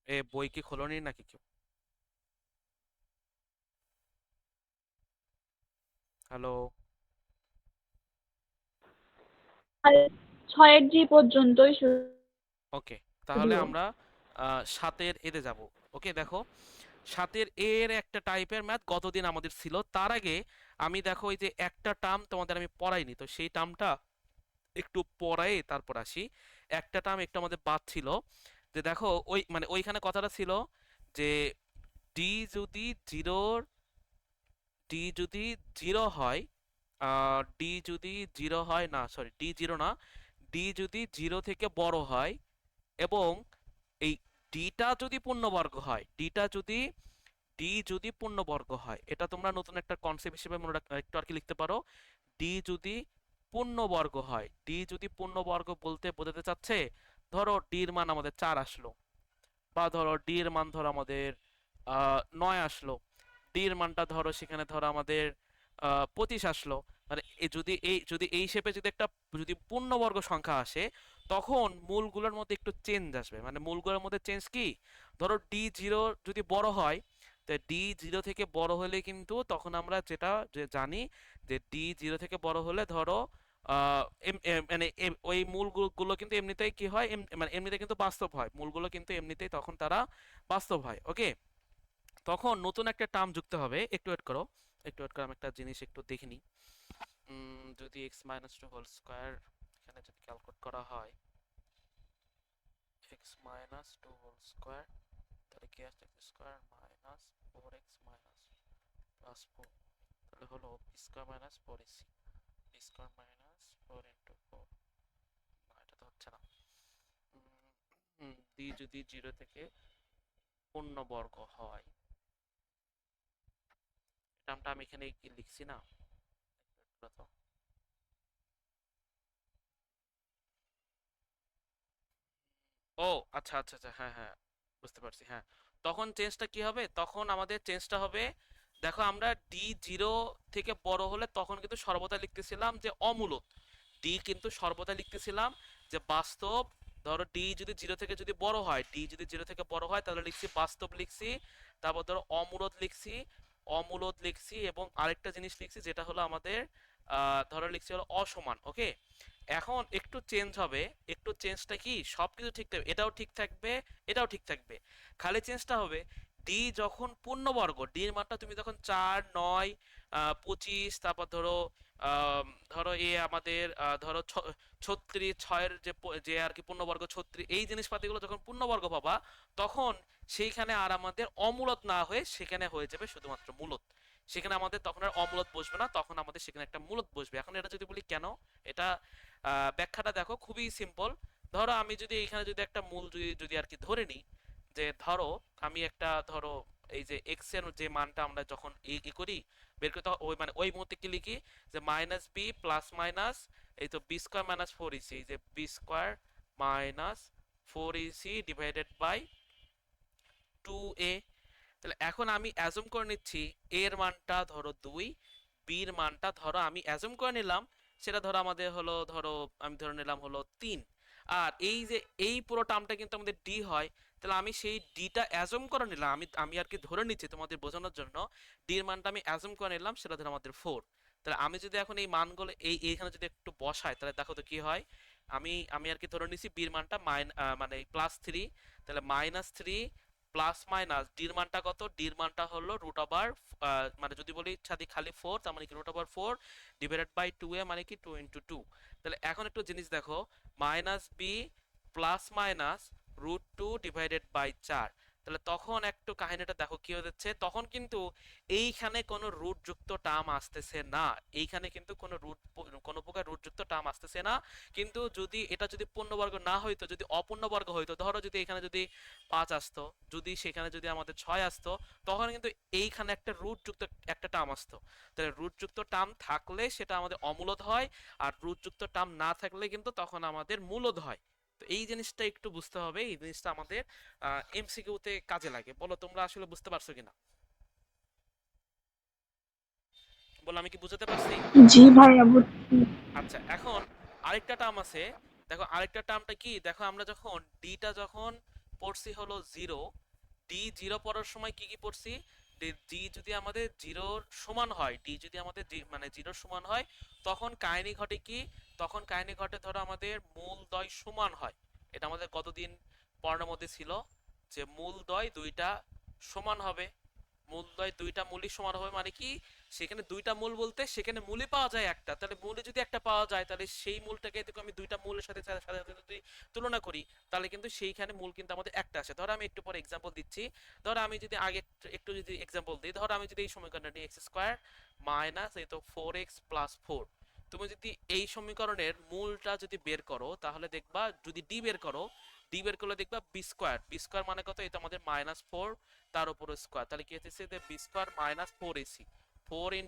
এ বই কি খোলনি নাকি কেউ? হ্যালো? আর 6 জি পর্যন্তই ওকে, শুধু। তাহলে আমরা 7-এর এতে যাব। ওকে, দেখো, 7-এর এর একটা টাইপের ম্যাথ গতদিন আমাদের ছিল। তার আগে আমি দেখো এই যে একটা টার্ম তোমাদের আমি পড়াইনি, তো সেই টার্মটা একটু পড়াই তারপর আসি। একটা টার্ম একটু আমাদের বাদ ছিল, যে দেখো ওই মানে ওইখানে কথাটা ছিল যে ডি যদি জিরোর ডি যদি জিরো হয়, ডি যদি জিরো হয় না, সরি ডি জিরো না, ডি যদি জিরো থেকে বড় হয় এবং এই ডিটা যদি পূর্ণবর্গ হয়, ডি যদি পূর্ণবর্গ হয়, এটা তোমরা নতুন একটা কনসেপ্ট হিসেবে মনে একটু আর কি লিখতে পারো। ডি যদি পূর্ণবর্গ হয়, ডি যদি পূর্ণবর্গ বলতে বোঝাতে চাচ্ছে, ধরো ডির মান আমাদের 4 আসলো, বা ধরো ডির মান ধরো আমাদের 9 আসলো, ডির মানটা ধরো সেখানে ধরো আমাদের 25 আসলো। মানে যদি এই শেপে যদি একটা যদি পূর্ণবর্গ সংখ্যা আসে, তখন মূলগুলোর মধ্যে একটু চেঞ্জ আসবে। মানে মূলগুলোর মধ্যে চেঞ্জ কি, ধরো ডি জিরো যদি বড় হয়, তো ডি জিরো থেকে বড় হলে কিন্তু তখন আমরা যেটা যে জানি যে ডি জিরো থেকে বড় হলে ধরো মানে ওই মূলগুলো কিন্তু এমনিতেই কি হয়, মানে এমনিতে কিন্তু বাস্তব হয়, মূলগুলো কিন্তু এমনিতেই তখন তারা বাস্তব হয়। ওকে, তখন নতুন একটা টার্ম যুক্ত হবে। একটু ওয়েট করো, একটু ওয়েট করো, আমি একটা জিনিস একটু দেখে নিই। যদি X minus two whole square এখানে যদি ক্যালকুলেট করা হয়, X minus two whole square, তাহলে কি আসছে, X square minus 4x minus plus 4, তাহলে হলো square minus 4ac, square minus 4 into 4। না, এটা তো হচ্ছে না। ডি যদি জিরো থেকে পূর্ণবর্গ হয়, টার্মটা আমি এখানে কি লিখছি না, তো ও আচ্ছা আচ্ছা আচ্ছা, হ্যাঁ হ্যাঁ, বুঝতে পারছি। হ্যাঁ, তখন চেঞ্জটা কি হবে, তখন আমাদের চেঞ্জটা হবে, দেখো আমরা ডি জিরো থেকে বড় হলে তখন কিন্তু সর্বদা লিখতেছিলাম যে অমূলক, ডি কিন্তু সর্বদা লিখতেছিলাম যে বাস্তব। ধরো ডি যদি জিরো থেকে যদি বড় হয়, ডি যদি জিরো থেকে বড় হয় তাহলে লিখছি বাস্তব লিখছি, তারপর ধরো অমূলদ লিখছি, এবং আরেকটা জিনিস লিখছি যেটা হলো আমাদের ধরো লিখছি হলো অসমান। ওকে, এখন একটু চেঞ্জ হবে, একটু চেঞ্জটা কি সব কিছু ঠিক থাকবে, এটাও ঠিক থাকবে, এটাও ঠিক থাকবে, খালি চেঞ্জটা হবে ডি যখন পূর্ণবর্গ, ডি এর মানটা তুমি যখন 4, 9, 25, তারপর ধরো ধরো এ আমাদের ধরো 36, 6-এর যে আর কি পূর্ণবর্গ 36, এই জিনিসপাতিগুলো যখন পূর্ণবর্গ পাবা, তখন সেইখানে আর আমাদের অমূলত না হয়ে সেখানে হয়ে যাবে শুধুমাত্র মূলত। সেখানে আমাদের তখন আর অমূলত বসবে না, তখন আমাদের সেখানে একটা মূলত বসবে। এখন এটা যদি বলি কেন, এটা ব্যাখ্যাটা দেখো খুবই সিম্পল। ধরো আমি যদি এখানে যদি একটা মূল যদি যদি আর কি ধরে নিই, যে ধরো আমি একটা ধরো এই যে এক্স এর যে মানটা আমরা যখন ই করি বের করতে ওই মানে ওই মুহূর্তে কি লিখি, যে মাইনাস বি প্লাস মাইনাস এই তো B square minus four AC, যে B square minus four AC divided by 2a। তাহলে এখন আমি অ্যাজুম করে নিচ্ছি এর মানটা ধরো 2, বির মানটা ধরো আমি অ্যাজুম করে নিলাম সেটা ধরো আমাদের হলো ধরো আমি ধরে নিলাম হলো 3। আর এই যে এই পুরো টার্মটা কিন্তু আমাদের ডি হয়, তাহলে আমি সেই ডিটা অ্যাজুম করে নিলাম, আমি আমি আর কি ধরে নিচ্ছি তোমাদের বোঝানোর জন্য, ডির মানটা আমি অ্যাজুম করে নিলাম সেটা ধরো আমাদের 4। তাহলে আমি যদি এখন এই মানগুলো এইখানে যদি একটু বসাই তাহলে দেখো তো কি হয়। আমি আমি আর কি ধরে নিচ্ছি বির মানটা মানে +3, তাহলে -3 প্লাস মাইনাস ডির মানটা কত, ডির মানটা হলো √, মানে যদি বলি সাথে খালি 4 তার মানে কি √4 ডিভাইডেড বাই 2a মানে কি 2 × 2। তাহলে এখন একটু জিনিস দেখো, -b plus minus √2 divided by 4, তাহলে তখন একটু কাহিনীটা দেখো কি হয়ে যাচ্ছে, তখন কিন্তু এইখানে কোনো রুট যুক্ত টার্ম আসতেছে না, এইখানে কিন্তু কোনো প্রকার রুট যুক্ত টার্ম আসতেছে না। কিন্তু যদি এটা যদি পূর্ণবর্গ না হইতো, যদি অপূর্ণবর্গ হইতো, ধরো যদি এখানে যদি 5 আসতো, যদি সেখানে যদি আমাদের 6 আসতো, তখন কিন্তু এইখানে একটা রুট যুক্ত একটা টার্ম আসতো। তাহলে রুট যুক্ত টার্ম থাকলে সেটা আমাদের অমূলদ হয়, আর রুট যুক্ত টার্ম না থাকলে কিন্তু তখন আমাদের মূলদ হয়। তো এই জিনিসটা একটু বুঝতে হবে, এই জিনিসটা আমাদের এমসিকিউতে কাজে লাগে। বলো তোমরা আসলে বুঝতে পারছো কিনা, বলো আমি কি বুঝাতে পারছি? জি ভাইয়া বুঝছি। আচ্ছা, এখন আরেকটা টার্ম আছে। দেখো আরেকটা টার্মটা কি, দেখো আমরা যখন ডিটা যখন পড়ছি হলো 0, ডি 0 পড়ার সময় কি কি পড়ছি, ডি যদি আমাদের 0-র সমান হয়, ডি যদি আমাদের মানে 0-র সমান হয়, তখন কাহিনী ঘটে কি, তখন কাহিনী ঘটে ধরো আমাদের মূলদ্বয় সমান হয়। এটা আমাদের কতদিন পড়ার মধ্যে ছিল, যে মূলদ্বয় দুইটা সমান হবে। মূলদ্বয় দুইটা মূলই সমান হবে মানে কি, সেখানে দুইটা মূল বলতে সেখানে মূলই পাওয়া যায় একটা, তাহলে মূলে যদি একটা পাওয়া যায় তাহলে সেই মূলটাকে দেখো আমি দুইটা মূলের সাথে সাথে সাথে যদি তুলনা করি, তাহলে কিন্তু সেইখানে মূল কিন্তু আমাদের একটা আসে। ধরো আমি একটু পরে এক্সাম্পল দিচ্ছি, ধরো আমি যদি আগে একটু যদি এক্সাম্পল দিই, ধরো আমি যদি এই সমীকরণটা নিই এক্স স্কোয়ার মাইনাস এই তো 4x প্লাস 4, তুমি যদি এই সমীকরণের মূলটা যদি বের করো তাহলে দেখবা, যদি ডি বের করো, ডি বের করলে দেখবা বি স্কোয়ার, বি স্কোয়ার মানে কত, এই তো আমাদের -4 তার উপর স্কোয়ার, তাহলে কি হচ্ছে যে বি স্কোয়ার মাইনাস 4ac, 4 ×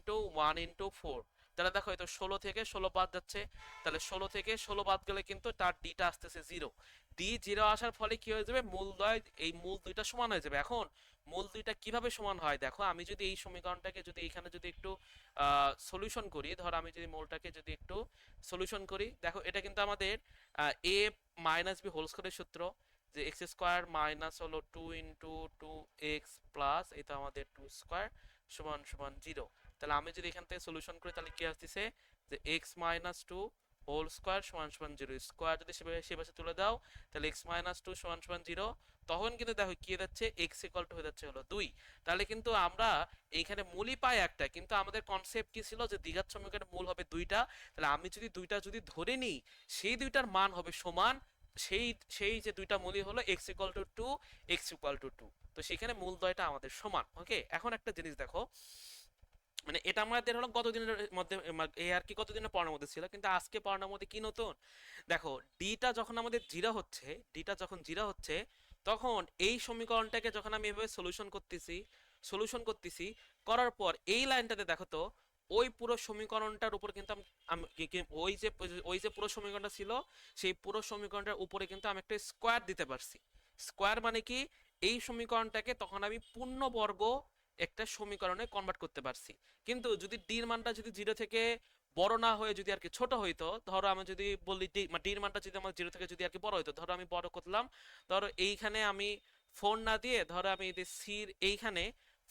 1 × 4, তাহলে দেখো এই তো 16 থেকে 16 বাদ যাচ্ছে, তাহলে 16 থেকে 16 বাদ গেলে কিন্তু তার ডিটা আসতেছে 0। ডি 0 আসার ফলে কি হয়ে যাবে, মূলদ্বয় এই মূল দুইটা সমান হয়ে যাবে। এখন মূল দুইটা কিভাবে সমান হয় দেখো, আমি যদি এই সমীকরণটাকে যদি এইখানে যদি একটু সলিউশন করি, ধর আমি যদি মূলটাকে যদি একটু সলিউশন করি, দেখো এটা কিন্তু আমাদের a মাইনাস বি হোল স্কয়ারের সূত্র, যে এক্স স্কোয়ার মাইনাস হলো 2 × 2x প্লাস এটা আমাদের 2 স্কোয়ার সমান সমান 0। তাহলে আমি যদি এখান থেকে সলিউশন করি তাহলে কি আসতেছে, যে x মাইনাস 2 হোল স্কোয়ার সমান সমান 0, স্কোয়ার যদি সেভাবে তুলে দাও তাহলে x মাইনাস 2 সমান সমান 0, তখন কিন্তু দেখো কি যাচ্ছে x ইকুয়াল টু হয়ে যাচ্ছে হলো 2। তাহলে কিন্তু আমরা এইখানে মূলই পাই একটা, কিন্তু আমাদের কনসেপ্ট কি ছিল যে দ্বিঘাত সমীকরণের মূল হবে দুইটা, তাহলে আমি যদি দুইটা যদি ধরে নিই সেই দুইটার মান হবে সমান, সেই সেই যে দুইটা মূলই হলো x equal to 2, x equal to 2, তো সেখানে মূল দ্বয়টা আমাদের সমান। ওকে, এখন একটা জিনিস দেখো, মানে এটা আমাদের হলো কতদিনের মধ্যে এই আর কি কতদিনের পড়ার মধ্যে ছিল, কিন্তু আজকে পড়ার মধ্যে কি নতুন দেখো, ডিটা যখন আমাদের জিরো হচ্ছে, ডিটা যখন জিরো হচ্ছে, তখন এই সমীকরণটাকে যখন আমি এভাবে সলিউশন করতেছি করার পর এই লাইনটাতে দেখো তো, ওই পুরো সমীকরণটার উপর কিন্তু ওই যে পুরো সমীকরণটা ছিল, সেই পুরো সমীকরণটার উপরে কিন্তু আমি একটা স্কোয়ার দিতে পারছি। স্কোয়ার মানে কি, এই সমীকরণটাকে তখন আমি পূর্ণবর্গ একটা সমীকরণে কনভার্ট করতে পারছি। কিন্তু যদি ডির মানটা যদি 0 থেকে বড় না হয়ে যদি আর কি ছোট হইতো, ধরো আমি যদি বলি ডির মানটা যদি আমার 0 থেকে যদি আর কি বড় হইতো, ধরো আমি বড় করলাম, ধরো এইখানে আমি 4 না দিয়ে ধরো আমি সির এইখানে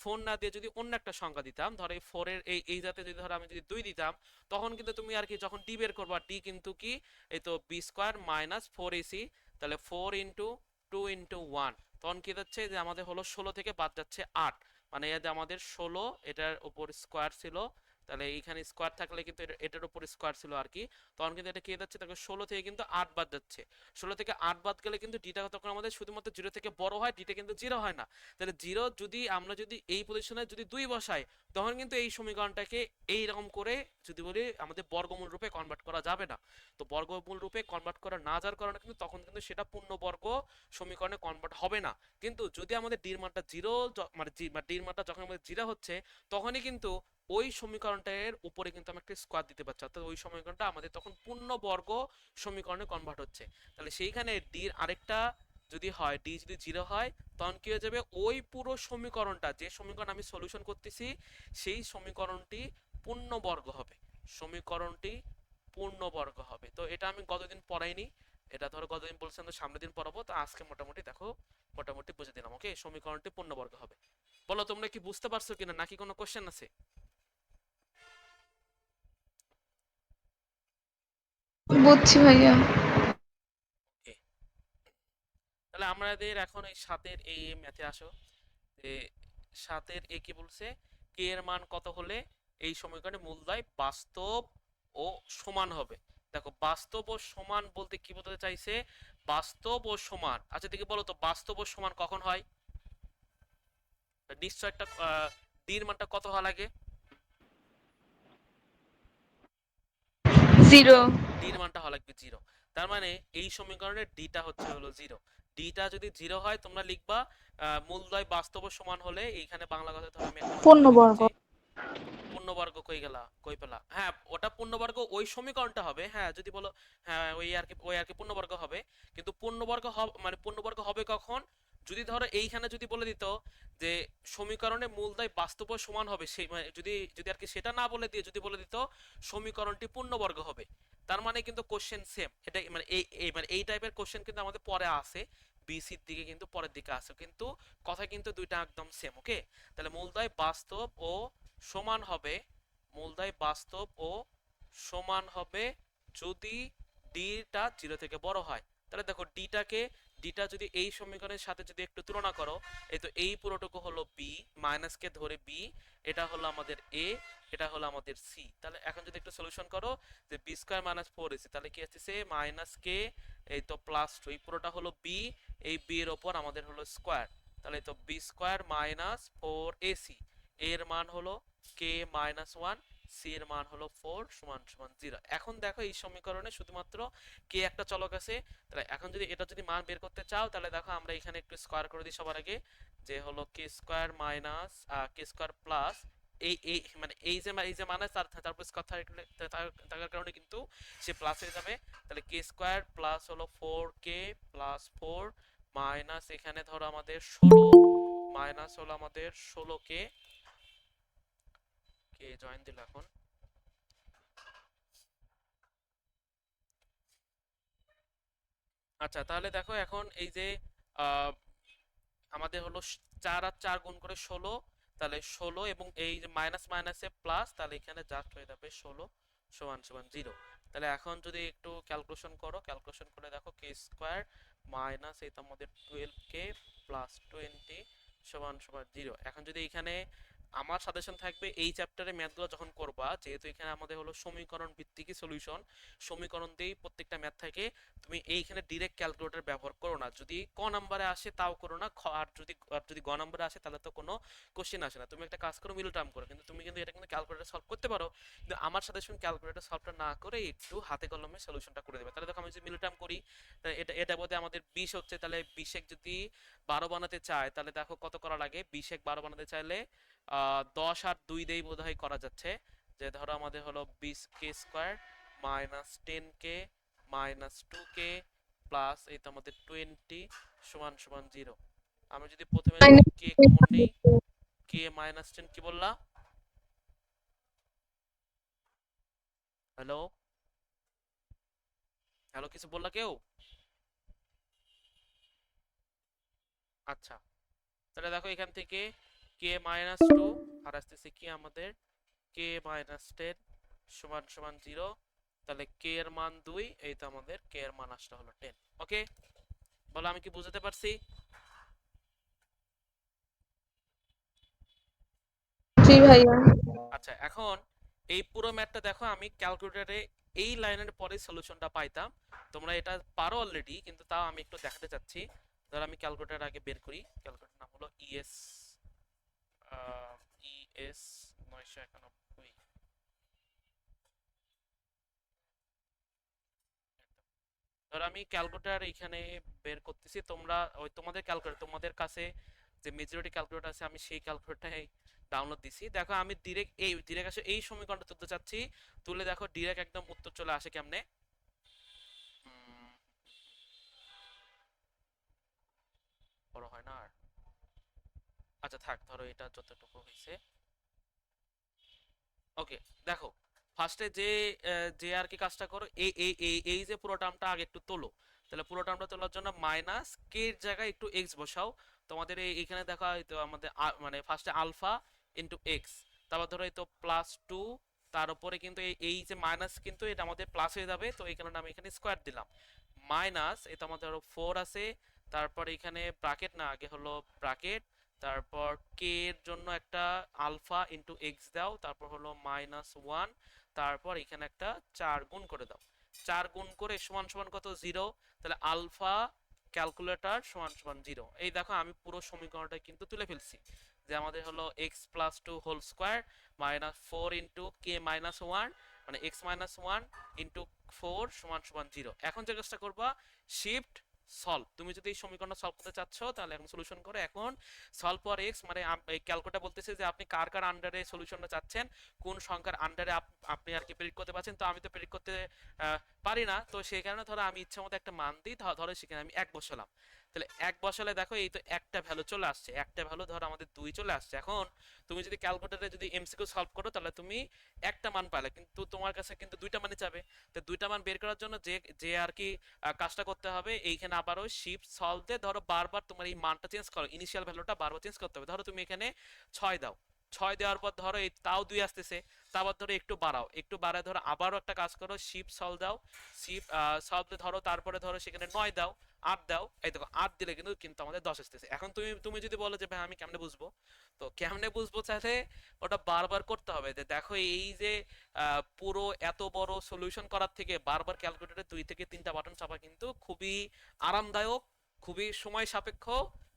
4 না দিয়ে যদি অন্য একটা সংখ্যা দিতাম, ধরো এই 4 এর এই জাতে যদি ধরো আমি যদি 2 দিতাম, তখন কিন্তু তুমি আর কি যখন ডি বের করবা, ডি কিন্তু কি এই তো বি স্কয়ার মাইনাস 4ac, তাহলে 4 ইনটু 2 ইনটু 1, তখন কি যাচ্ছে যে আমাদের হলো 16 থেকে বাদ যাচ্ছে 8, মানে এই যে আমাদের 16 এটার উপর স্কয়ার ছিল, তাহলে এইখানে স্কয়ার থাকলে কিন্তু এটার উপর স্কয়ার ছিল আর কি, তখন কিন্তু এটা কি যাচ্ছে, তাকে 16 থেকে কিন্তু 8 বাদ যাচ্ছে, 16 থেকে 8 বাদ গেলে কিন্তু ডিটা তখন আমাদের শুধুমাত্র 0 থেকে বড় হয়, ডিটা কিন্তু 0 হয় না। তাহলে 0 যদি আমরা যদি এই পজিশনে যদি 2 বসাই, তখন কিন্তু এই সমীকরণটাকে এই রকম করে যদি বলি আমাদের বর্গমূল রূপে কনভার্ট করা যাবে না। তো বর্গমূল রূপে কনভার্ট করা না যাওয়ার কারণে কিন্তু তখন কিন্তু সেটা পূর্ণবর্গ সমীকরণে কনভার্ট হবে না। কিন্তু যদি আমাদের ডির মানটা 0 মানে ডির মানটা যখন আমাদের 0 হচ্ছে, তখনই কিন্তু ওই সমীকরণটার উপরে কিন্তু আমি একটা স্কোয়ার দিতে পারছি, অর্থাৎ ওই সমীকরণটা আমাদের তখন পূর্ণবর্গ সমীকরণে কনভার্ট হচ্ছে। তাহলে সেইখানে ডির আরেকটা যদি হয়, ডি যদি 0 হয়, তখন কি হয়ে যাবে, ওই পুরো সমীকরণটা, যে সমীকরণ আমি সলিউশন করতেছি, সেই সমীকরণটি পূর্ণবর্গ হবে, সমীকরণটি পূর্ণবর্গ হবে। তো এটা আমি গতদিন পড়াইনি, এটা ধরো গতদিন বলছিলাম তো সামনের দিন পড়াবো, তো আজকে মোটামুটি দেখো মোটামুটি বুঝে দিলাম। ওকে, সমীকরণটি পূর্ণবর্গ হবে। বলো তোমরা কি বুঝতে পারছো কিনা, নাকি কোনো কোশ্চেন আছে? বুঝছি ভাইয়া। Okay, তাহলে আমাদের এখন এই 7 এর এই ম্যাথে আসো, যে 7 এর এ কি বলছে, কে এর মান কত হলে এই সমীকরণে মূলদ্বয় বাস্তব ও সমান হবে। দেখো বাস্তব ও সমান বলতে কি বলতে চাইছে, বাস্তব ও সমান। আচ্ছা দেখি বলো তো, বাস্তব ও সমান কখন হয়? নিশ্চয় একটা ডি এর মানটা কত হওয়া লাগে? 0। ডি এর মানটা হওয়া লাগবে 0। তার মানে এই সমীকরণের ডিটা হচ্ছে হলো 0। ডিটা যদি 0 হয়, তোমরা লিখবা মূলদ্বয় বাস্তব ও সমান হলে, এইখানে বাংলা কথা ধরো আমি একটা নোট করে পূর্ণবর্গ। দিচ্ছি। পূর্ণবর্গ কই গেলা, কই পেলা? হ্যাঁ, ওটা পূর্ণবর্গ ওই সমীকরণটা হবে, হ্যাঁ যদি বলো হ্যাঁ ওই আর কি পূর্ণবর্গ হবে। কিন্তু পূর্ণবর্গ হবে মানে পূর্ণবর্গ হবে কখন, যদি ধরো এইখানে যদি বলে দিত যে সমীকরণে মূলদ্বয় বাস্তব ও সমান হবে, সেই মানে যদি যদি আর কি সেটা না বলে দিয়ে যদি বলে দিত সমীকরণটি পূর্ণবর্গ হবে, তার মানে কিন্তু কোশ্চেন সেম। এটা মানে এই টাইপের কোশ্চেন কিন্তু আমাদের পরে আসে, বিসির দিকে কিন্তু পরের দিকে আসে, কিন্তু কথা কিন্তু দুইটা একদম সেম। ওকে, তাহলে মূলদ্বয় বাস্তব ও সমান হবে, মূলদ্বয় বাস্তব ও সমান হবে যদি ডিটা 0 থেকে বড় হয়। তাহলে দেখো ডিটা যদি এই সমীকরণের সাথে যদি একটু তুলনা করো, এই তো এই পুরোটুকু হলো বি, মাইনাস কে ধরে বি, এটা হলো আমাদের এ, এটা হলো আমাদের সি। তাহলে এখন যদি একটু সলিউশন করো, যে বি স্কয়ার মাইনাস 4ac, তাহলে কি আসছে মাইনাস কে এই তো প্লাস 2, এই পুরোটা হলো বি, এই বি এর উপর আমাদের হলো স্কয়ার, তাহলে তো বি স্কয়ার মাইনাস 4ac, এর মান হলো কে মাইনাস 1, সি এর মান হলো 4 সমান সমান 0। এখন দেখো এই সমীকরণে শুধুমাত্র কে একটা চলক আছে, তাহলে এখন যদি এটা যদি মান বের করতে চাও, তাহলে দেখো আমরা এখানে একটু স্কয়ার করে দিই সবার আগে, যে হলো কে স্কয়ার মাইনাস কে স্কয়ার প্লাস এই যে মাইনাস তারপর স্কয়ার থাকার কারণে কিন্তু সে প্লাস হয়ে যাবে। তাহলে কে স্কয়ার প্লাস হলো 4k প্লাস 4 মাইনাস এখানে ধরো আমাদের 16 মাইনাস হলো আমাদের 16k, কে জয়েন দিল এখন। আচ্ছা তাহলে দেখো এখন এই যে আহ, আমাদের হলো 4 আর 4 গুণ করে 16, তাহলে 16 এবং এই যে মাইনাস মাইনাসে প্লাস, তাহলে এখানে জাস্ট হয়ে যাবে 16 সমান সমান 0। তাহলে এখন যদি একটু ক্যালকুলেশন করো, ক্যালকুলেশন করে দেখো কে স্কয়ার মাইনাস এই তো আমাদের 12k প্লাস 20 সমান সমান 0। এখন যদি এখানে আমার সাজেশন থাকবে, এই চ্যাপ্টারে ম্যাথগুলো যখন করবা, যেহেতু এখানে আমাদের হলো সমীকরণ ভিত্তিকই সলিউশন, সমীকরণ দিয়েই প্রত্যেকটা ম্যাথ থাকে, তুমি এইখানে ডিরেক্ট ক্যালকুলেটর ব্যবহার করো না। যদি ক নাম্বারে আসে তাও করো না, আর যদি গ নাম্বারে আসে তাহলে তো কোনো কোশ্চেন আসে না। তুমি একটা কাজ করো, মিল টার্ম করো, কিন্তু তুমি কিন্তু এটা কিন্তু ক্যালকুলেটর সলভ করতে পারো, কিন্তু আমার সাজেশন ক্যালকুলেটর সলভটা না করে একটু হাতে কলমে সলিউশনটা করে দেবে। তাহলে দেখো আমি যদি মিল টার্ম করি, তাহলে এটা বোধহয় আমাদের 20 হচ্ছে, তাহলে 20 যদি 12 বানাতে চায়, তাহলে দেখো কত করা লাগে, 20 12 বানাতে চাইলে 10 আর 2 দিয়েই বোধহয় করা যাচ্ছে। যে ধরো আমাদের হলো 20k square minus 10k minus 2k plus এই তো আমাদের 20 সমান সমান 0। আমি যদি প্রথমে যদি কে কমন নেই, কে মাইনাস 10 কি বললা? হ্যালো হ্যালো, কিছু বললা কেউ? আচ্ছা তাহলে দেখো এখান থেকে কে মাইনাস টু আর আসতেছে কি আমাদের কে মাইনাস 10 সমান সমান 0। তাহলে কে এর মান 2, এই তো আমাদের কে এর মান আসলে হলো 10। ওকে, বলো আমি কি বুঝাতে পারছি? জি ভাইয়া। আচ্ছা, এখন এই পুরো ম্যাথটা দেখো আমি ক্যালকুলেটরে এই লাইনের পরে সলিউশনটা পাইতাম। তোমরা এটা পারো অলরেডি, কিন্তু তাও আমি একটু দেখাতে চাচ্ছি। ধর আমি ক্যালকুলেটর আগে বের করি। ক্যালকুলেটর নাম হলো ইএস ইএস 991। ধর আমি ক্যালকুলেটর এখানে বের করতেছি, তোমরা ওই তোমাদের ক্যালকুলেটর, তোমাদের কাছে যে মেজরিটি ক্যালকুলেটর আছে আমি সেই ক্যালকুলেটরটাই ডাউনলোড দিছি। দেখো আমি ডিরেক্ট আসে এই সমীকরণটা তুলতে চাচ্ছি, তুলে দেখো ডিরেক্ট একদম উত্তর চলে আসে কেমনে। বড় হয় না আর, আচ্ছা থাক, ধরো এটা যতটুকু হয়েছে। ওকে, দেখো ফার্স্টে যে আর কি কাজটা করো, এই যে পুরো টার্মটা আগে একটু তোলো। তাহলে পুরো টার্মটা তোলার জন্য মাইনাস কে এর জায়গায় একটু এক্স বসাও। তোমাদের এইখানে দেখো হয়তো আমাদের মানে ফার্স্টে আলফা ইন্টু এক্স, তারপর ধরো এই তো প্লাস টু, তার উপরে কিন্তু এই যে মাইনাস, কিন্তু এটা আমাদের প্লাস হয়ে যাবে, তো এই কারণে আমি এখানে স্কোয়ার দিলাম। মাইনাস এটা আমাদের ধরো 4 আছে, তারপর এখানে ব্র্যাকেট না, আগে হলো ব্র্যাকেট, তারপর কে এর জন্য একটা আলফা ইন্টু এক্স দাও, তারপর হলো -1, তারপর এখানে একটা 4 গুণ করে দাও। 4 গুণ করে সমান সমান কত? 0। তাহলে আলফা ক্যালকুলেটর সমান সমান 0। এই দেখো আমি পুরো সমীকরণটা কিন্তু তুলে ফেলছি, যে আমাদের হলো X plus two whole square minus 4 into K minus 1 মানে এক্স মাইনাস 1 ইন্টু 4 সমান সমান 0। এখন যে কাজটা করবা, শিফট সলভ। তুমি যদি এই সমীকরণটা সলভ করতে চাচ্ছ তাহলে এখন সলিউশন করো। এখন সলভ ফর এক্স মানে এই ক্যালকুলেটর বলতেছে যে আপনি কার কার আন্ডারে সলিউশনটা চাচ্ছেন, কোন সংখ্যার আন্ডারে আপনি আর কি প্রেডিক্ট করতে পারছেন। তো আমি তো প্রেডিক্ট করতে পারি না, তো সেই কারণে ধরো আমি ইচ্ছা মতো একটা মান দিই, ধরো সেখানে আমি 1 বসালাম। তাহলে 1 বসালে দেখো এই তো একটা ভ্যালু চলে আসছে, একটা ভ্যালু ধরো আমাদের 2 চলে আসছে। এখন তুমি যদি ক্যালকুলেটরে যদি এমসিকিউ সলভ করো তাহলে তুমি একটা মান পাইলে, কিন্তু তোমার কাছে কিন্তু দুইটা মানই যাবে। তো দুইটা মান বের করার জন্য যে যে আর কি কাজটা করতে হবে, এইখানে আবারও শিফট সলভ দিয়ে ধরো বারবার তোমার এই মানটা চেঞ্জ করো, ইনিশিয়াল ভ্যালুটা বারবার চেঞ্জ করতে হবে। ধরো তুমি এখানে 6 দাও, 6 দেওয়ার পর ধরো এই তাও 2 আসতেছে, তারপর ধরো একটু বাড়াও, একটু বাড়ায় ধরো আবারও একটা কাজ করো, শিফট সলভ দাও, শিফট সলভ দিয়ে ধরো তারপরে ধরো সেখানে 9 দাও, 8 দাও, এই দেখো 8 দিলে কিন্তু কিন্তু আমাদের 10 আসতেছে। এখন তুমি তুমি যদি বলো যে ভাই আমি কেমনে বুঝবো, তো কেমনে বুঝবো চাইলে ওটা বারবার করতে হবে। যে দেখো এই যে পুরো এত বড় সলিউশন করার থেকে বারবার ক্যালকুলেটরে 2 থেকে 3টা বাটন চাপা কিন্তু খুবই আরামদায়ক, খুবই সময় সাপেক্ষ,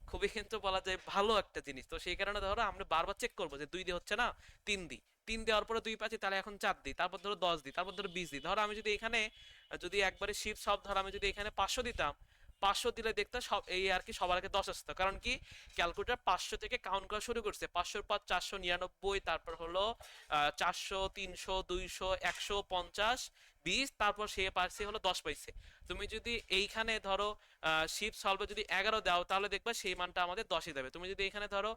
খুবই কিন্তু বলা যায় ভালো একটা জিনিস। তো সেই কারণে ধরো আমরা বারবার চেক করবো যে 2 দিয়ে হচ্ছে না, 3 দিই, 3 দেওয়ার পরে 2 পাচ্ছি, তাহলে এখন 4 দিই, তারপর ধরো 10 দিই, তারপর ধরো 20 দিই। ধরো আমি যদি এখানে যদি একবারে শিফট সব ধরো আমি যদি এখানে 500 দিতাম, 500 দিলে দেখতে সব এই আর কি সবার আগে 10 আসতো, কারণ কি ক্যালকুলেটর 500 থেকে কাউন্ট করা শুরু করছে। 500 পর 499, তারপর হলো 400, 300, 200, 150, 20, তারপর সে পারছে হলো 10 পাইছে। তুমি যদি এইখানে ধরো শিফট সলভে যদি 11 দাও তাহলে দেখবা সেই মানটা আমাদের 10 দেবে। তুমি যদি এখানে ধরো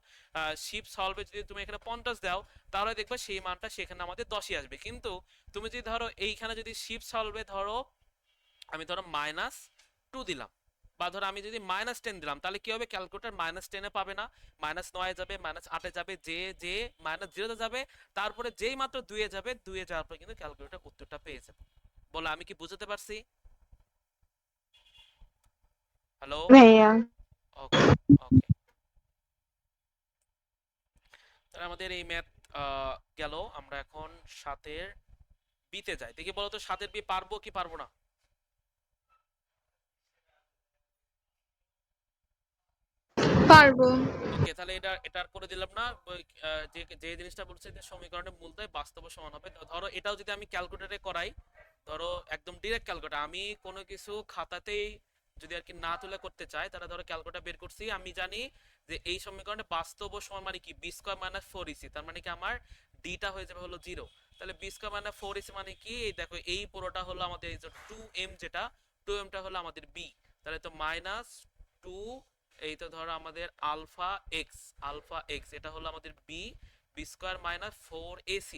শিফট সলভে যদি তুমি এখানে 50 দাও তাহলে দেখবা সেই মানটা সেখানে আমাদের 10 আসবে। কিন্তু তুমি যদি ধরো এইখানে যদি শিফট সলভে ধরো আমি ধরো -2 দিলাম, বা ধরো আমি যদি -10 দিলাম, তাহলে কি হবে, ক্যালকুলেটর -10-এ পাবে না, -9 যাবে, -8-এ যাবে, যে -0-তে যাবে, তারপরে যেই মাত্র 2-এ যাবে, 2-এ যাওয়ার পর কিন্তু ক্যালকুলেটর উত্তরটা পেয়ে যাবে। বলো আমি কি বুঝতে পারছি? হ্যালো? ভাইয়া। ওকে, ওকে, তাহলে আমাদের এই ম্যাথ গেল। আমরা এখন 7-এর বিতে যাই। দেখি বলো তো 7-এর বি পারবো কি পারবো না? পারবো। ওকে, তাহলে এটার করে দিলাম না। যে যে জিনিসটা বলছে যে সমীকরণের মূলদয় বাস্তব সমান হবে, তো ধরো এটাও যদি আমি ক্যালকুলেটরে করাই, ধরো একদম ডিরেক্ট ক্যালকুলেটর, আমি কোনো কিছু খাতাতেই যদি আর কি না তুলে করতে চাই, তাহলে ধরো ক্যালকুলেটর বের করছি, আমি জানি যে এই সমীকরণে বাস্তব সমান মানে কি বি স্কয়ার মাইনাস 4ac, তার মানে কি আমার ডিটা হয়ে যাবে হলো 0। তাহলে বি স্কয়ার মাইনাস 4ac মানে কি, এই দেখো এই পুরোটা হলো আমাদের এই যে 2m, যেটা 2mটা হলো আমাদের বি, তাহলে তো -2, এই তো ধরো আমাদের আলফা এক্স এটা হলো আমাদের B, B square minus 4ac,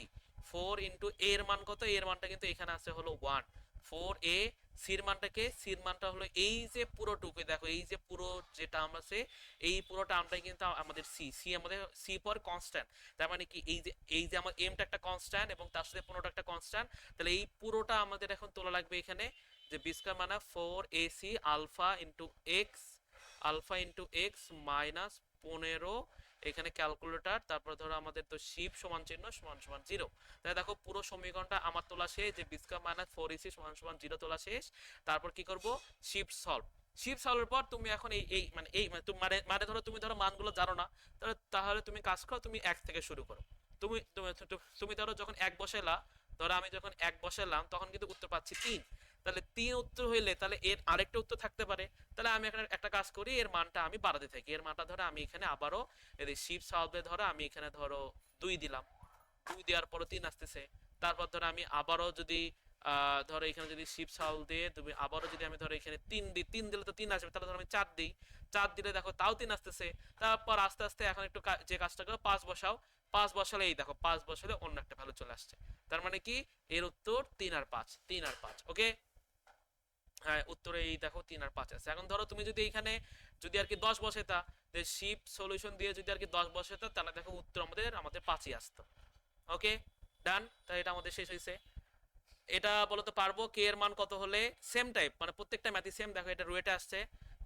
4 into এর মান কত, এর মানটা কিন্তু এখানে আছে হলো 1, 4a সির মানটাকে, সির মানটা হলো এই যে পুরোটুকু, দেখো এই যে পুরো যে টার্ম আছে, এই পুরো টার্মটাই কিন্তু আমাদের সি, সি আমাদের সি পর কনস্ট্যান্ট। তার মানে কি এই যে আমার এমটা একটা কনস্ট্যান্ট এবং তার সাথে পুরোটা একটা কনস্ট্যান্ট, তাহলে এই পুরোটা আমাদের এখন তোলা লাগবে এখানে, যে বি স্কয়ার মানে 4ac alpha into X, alpha into X minus 15, এখানে ক্যালকুলেটর, তারপর ধরো আমাদের তো শিপ সমান চিহ্ন সমান সমান 0। তাহলে দেখো পুরো সমীকরণটা আমার তোলা শেষ, যে বি স্কয়ার মাইনাস 4ac সমান সমান 0 তোলা শেষ। তারপর কি করব, শিফট সলভ। শিফট সলভের পর তুমি এখন তুমি মানে ধরো তুমি ধরো মানগুলো জানো না, তাহলে তুমি কাজ করো, তুমি 1 থেকে শুরু করো। তুমি তুমি তুমি ধরো যখন 1 বসাইলা, ধরো আমি যখন 1 বসাইলাম তখন কিন্তু উত্তর পাচ্ছি 3। তাহলে 3 উত্তর হইলে তাহলে এর আরেকটা উত্তর থাকতে পারে। তাহলে আমি এখানে একটা কাজ করি, এর মানটা আমি বাড়াতে থাকি, এর মানটা ধরো আমি এখানে আবারও এই শিফট সলভে ধরো আমি এখানে ধরো 2 দিলাম, 2 দেওয়ার পরও 3 আসতেছে। তারপর ধরো আমি আবারও যদি ধরো এখানে যদি শিফট সলভ দিয়ে তুমি আবারও যদি আমি ধরো এখানে 3 দিই, 3 দিলে তো 3 আসবে, তাহলে ধরো আমি 4 দিই, 4 দিলে দেখো তাও 3 আসতেছে। তারপর আস্তে আস্তে এখন একটু যে কাজটা করো 5 বসাও, 5 বসালে এই দেখো 5 বসালে অন্য একটা ভ্যালু চলে আসছে। তার মানে কি এর উত্তর 3 আর 5, 3 আর 5। ওকে, হ্যাঁ উত্তরে এই দেখো 3 আর 5 আছে। এখন ধরো তুমি যদি এখানে যদি আর কি 10 বসাইতা, যে শিফট সলিউশন দিয়ে যদি আর কি 10 বসাইতা, তাহলে দেখো উত্তর আমাদের 5ই আসতো। ওকে ডান, তাহলে এটা আমাদের শেষ হয়েছে। এটা বলতে পারবো কে এর মান কত হলে, সেম টাইপ মানে প্রত্যেকটা ম্যাথই সেম। দেখো এটা রুয়েটে আসছে,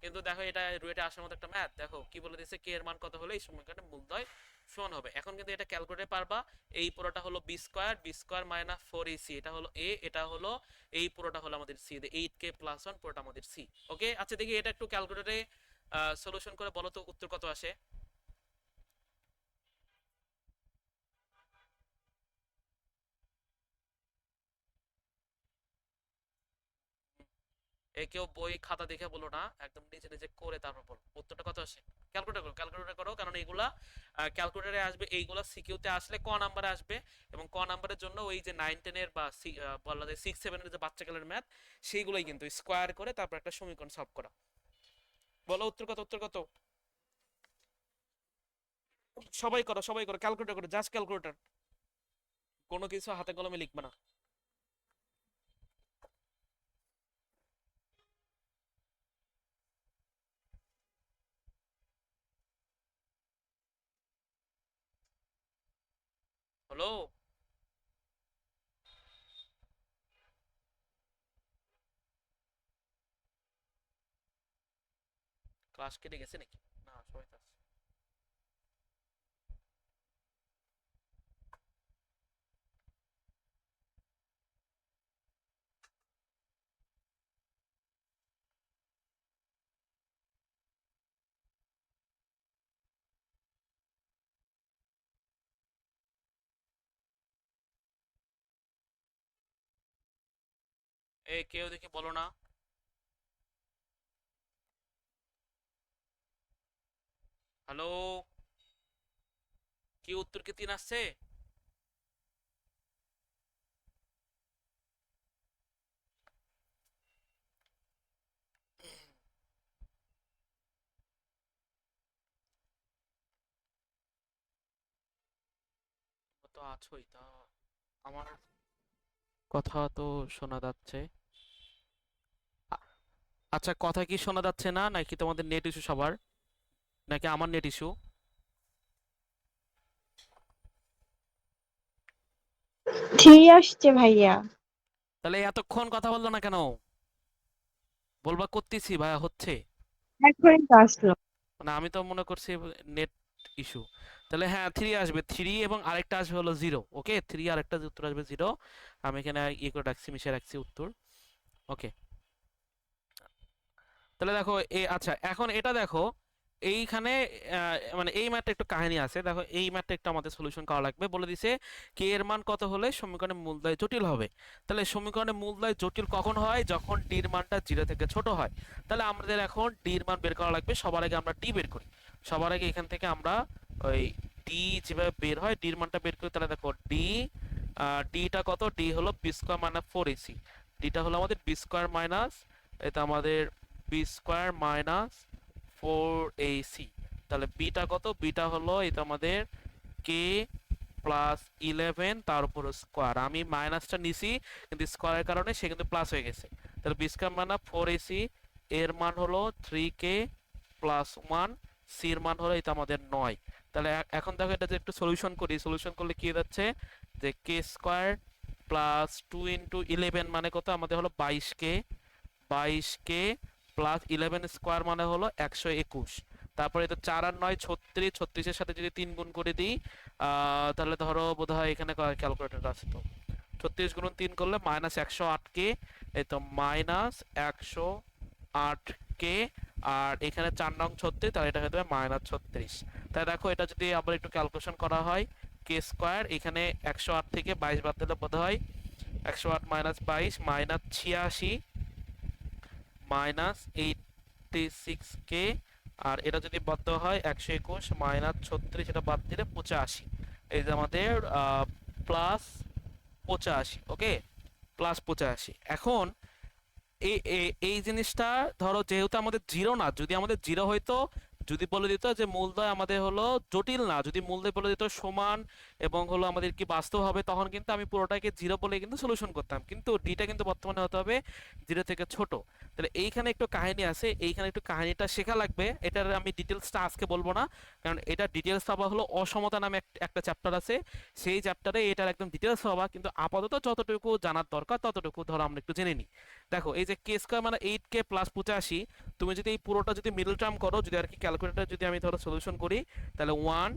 কিন্তু দেখো এটা রুয়েটে আসার মতো একটা ম্যাথ, দেখো কি বলে দিয়েছে, কে এর মান কত হলে এই সমীকরণের মূলদ্বয় সমান হবে। এখন কিন্তু এটা ক্যালকুলেটে পারবা, এই পুরোটা হলো বি স্কয়ার মাইনাস 4ac, এটা হলো এ, এটা হলো এই পুরোটা হলো আমাদের সি, 8k প্লাস 1 পুরোটা আমাদের সি। ওকে আচ্ছা দেখি এটা একটু ক্যালকুলেটরে সলিউশন করে বলো তো উত্তর কত আসে। কেউ বই খাতা দেখে বলো না, একদম নিজে নিজে করে তারপর বলো উত্তরটা কত আসে। ক্যালকুলেটর করো, ক্যালকুলেটর করো, কারণ এইগুলা ক্যালকুলেটরে আসবে, এইগুলা সিকিউতে আসলে ক নাম্বারে আসবে, এবং ক নাম্বারের জন্য ওই যে 9 10 এর বা বলা যায় 6 7 এর যে বাচ্চাকালের ম্যাথ, সেইগুলোই কিন্তু স্কোয়ার করে তারপর একটা সমীকরণ সলভ করা। বলো উত্তর কত, উত্তর কত। সবাই করো, সবাই করো, ক্যালকুলেটর করো, জাস্ট ক্যালকুলেটর, কোনো কিছু হাতে কলমে লিখবে না। হলো, ক্লাস কেটে গেছে নাকি, না সবাই তো আছে। কেউ দেখি বলো না। হ্যালো, কি উত্তর কি 3 আসছে। তো আছোই তা, আমার কথা তো শোনা যাচ্ছে। আ- আচ্ছা কথা কি শোনা যাচ্ছে না, নাকি তোমাদের নেট ইস্যু সবার, নাকি আমার নেট ইস্যু। ঠিক আসছে ভাইয়া। তাহলে এতক্ষণ কথা বললো না কেন, বলবা করতেছি ভাইয়া হচ্ছে। এখনই তো আসলো। মানে আমি তো মনে করছি নেট ইস্যু। তাহলে হ্যাঁ 3 আসবে, 3 এবং আরেকটা আসবে হলো 0। ওকে 3 আরেকটা উত্তর আসবে 0। আমি এখানে ইয়ে করে রাখছি, মিশে রাখছি উত্তর। ওকে তাহলে দেখো আচ্ছা এখন এটা দেখো, এইখানে মানে এই ম্যাথটা একটু কাহিনী আছে, দেখো এই ম্যাথটা একটু আমাদের সলিউশন করা লাগবে। বলে দিছে কে এর মান কত হলে সমীকরণের মূলদ্বয় জটিল হবে। তাহলে সমীকরণের মূলদ্বয় জটিল কখন হয়, যখন ডি এর মানটা 0 থেকে ছোট হয়। তাহলে আমাদের এখন ডি এর মান বের করা লাগবে। সবার আগে আমরা ডি বের করি, সবার আগে এখান থেকে আমরা ওই ডি যেভাবে বের হয় ডি এর মানটা বের করি। তাহলে দেখো ডিটা কত, ডি হলো বি স্কয়ার মাইনাস 4ac, ডিটা হলো আমাদের বি স্কয়ার মাইনাস, এটা আমাদের বি স্কয়ার মাইনাস 4ac। তাহলে বিটা কত, বিটা হলো এটা আমাদের কে প্লাস 11 তার উপর স্কোয়ার। আমি মাইনাসটা নিছি কিন্তু স্কোয়ারের কারণে সে কিন্তু প্লাস হয়ে গেছে। তাহলে বি স্কয়ার মানে 4ac, এর মান হলো 3k প্লাস 1, সি এর মান হলো এটা আমাদের 9। তাহলে এখন দেখো এটা যে একটু সলিউশন করি, সলিউশন করলে কি হয়ে যাচ্ছে যে কে স্কয়ার প্লাস 2 ইন্টু 11 মানে কত আমাদের হলো 22k, 22k প্লাস 11 স্কোয়ার মানে হলো 121। তারপরে এটা 4 আর 9 36, 36 এর সাথে যদি 3 গুণ করে দিই তাহলে ধরো বোধহয় এখানে ক্যালকুলেটর আছে তো 36 গুণন 3 করলে মাইনাস 108k, এই তো মাইনাস 108k। আর এখানে 4 নং 36, তাহলে এটা হয়ে যাবে মাইনাস 36। তাই দেখো এটা যদি আবার একটু ক্যালকুলেশন করা হয় কে স্কোয়ার এখানে 108 থেকে 22 বাদ দিলে বোধহয় 108 মাইনাস 22 মাইনাস 86 মাইনাস 86k। আর এটা যদি বাদ দেওয়া হয় 121 মাইনাস 36, এটা বাদ দিলে 85। এই যে আমাদের প্লাস 85। ওকে, প্লাস 85। এখন এই এই জিনিসটা ধরো যেহেতু আমাদের জিরো না, যদি আমাদের জিরো হইতো, যদি বলে দিত যে মূলদয় আমাদের হলো জটিল না, যদি মূলদয় বলে দিত সমান এবং হলো আমাদের কি বাস্তব হবে, তখন কিন্তু আমি পুরোটাকে জিরো বলে কিন্তু সলিউশন করতাম। কিন্তু ডিটা কিন্তু বর্তমানে হতে হবে জিরো থেকে ছোট। তাহলে এইখানে একটু কাহিনী আছে, এইখানে একটু কাহিনীটা শেখা লাগবে। এটার আমি ডিটেলসটা আজকে বলবো না, কারণ এটা ডিটেলস পাবা হলো অসমতা নামে একটা চ্যাপ্টার আছে, সেই চ্যাপ্টারে এটার একদম ডিটেলস পাবা। কিন্তু আপাতত যতটুকু জানার দরকার ততটুকু ধরো আমরা একটু জেনে নিই। দেখো এই যে কে স্কয়ার মানে 8k প্লাস 85, তুমি যদি এই পুরোটা যদি মিডল টার্ম করো, যদি আর কি ক্যালকুলেটর যদি আমি ধরো সলিউশন করি, তাহলে 1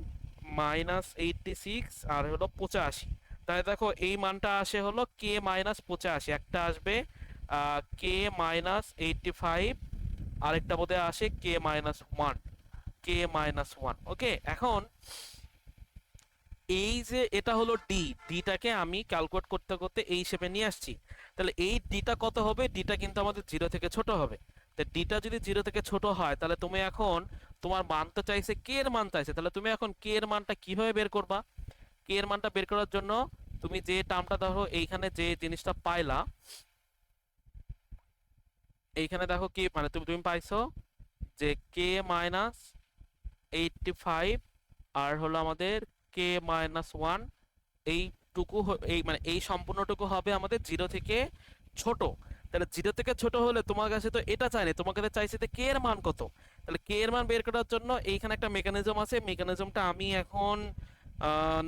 মাইনাস 86 আর হলো 85। তাহলে দেখো এই মানটা আসে হলো কে মাইনাস 85, একটা আসবে কে মাইনাস 85, আরেকটা বোধহয় আসে কে মাইনাস 1, কে মাইনাস 1। ওকে, এখন এই যে এটা হলো ডি, ডিটাকে আমি ক্যালকুলেট করতে করতে এই হিসেবে নিয়ে আসছি। তাহলে এই ডিটা কত হবে? ডিটা কিন্তু আমাদের জিরো থেকে ছোট হবে। তো ডিটা যদি জিরো থেকে ছোট হয়, তাহলে তুমি এখন তোমার মান তো চাইছে, কে এর মান চাইছে, তাহলে তুমি এখন কে এর মানটা কিভাবে বের করবা? কে এর মানটা বের করার জন্য তুমি যে টার্মটা ধরো এইখানে যে জিনিসটা পাইলা, এইখানে দেখো কি মানে তুমি তুমি পাইছো যে কে মাইনাস 85 আর হলো আমাদের কে মাইনাস 1, এইটুকু এই মানে এই সম্পূর্ণটুকু হবে আমাদের জিরো থেকে ছোট। তাহলে জিরো থেকে ছোট হলে তোমার কাছে তো এটা চাইনি, তোমার কাছে চাইছে যে কে এর মান কত। তাহলে কে এর মান বের করার জন্য এইখানে একটা মেকানিজম আছে, মেকানিজমটা আমি এখন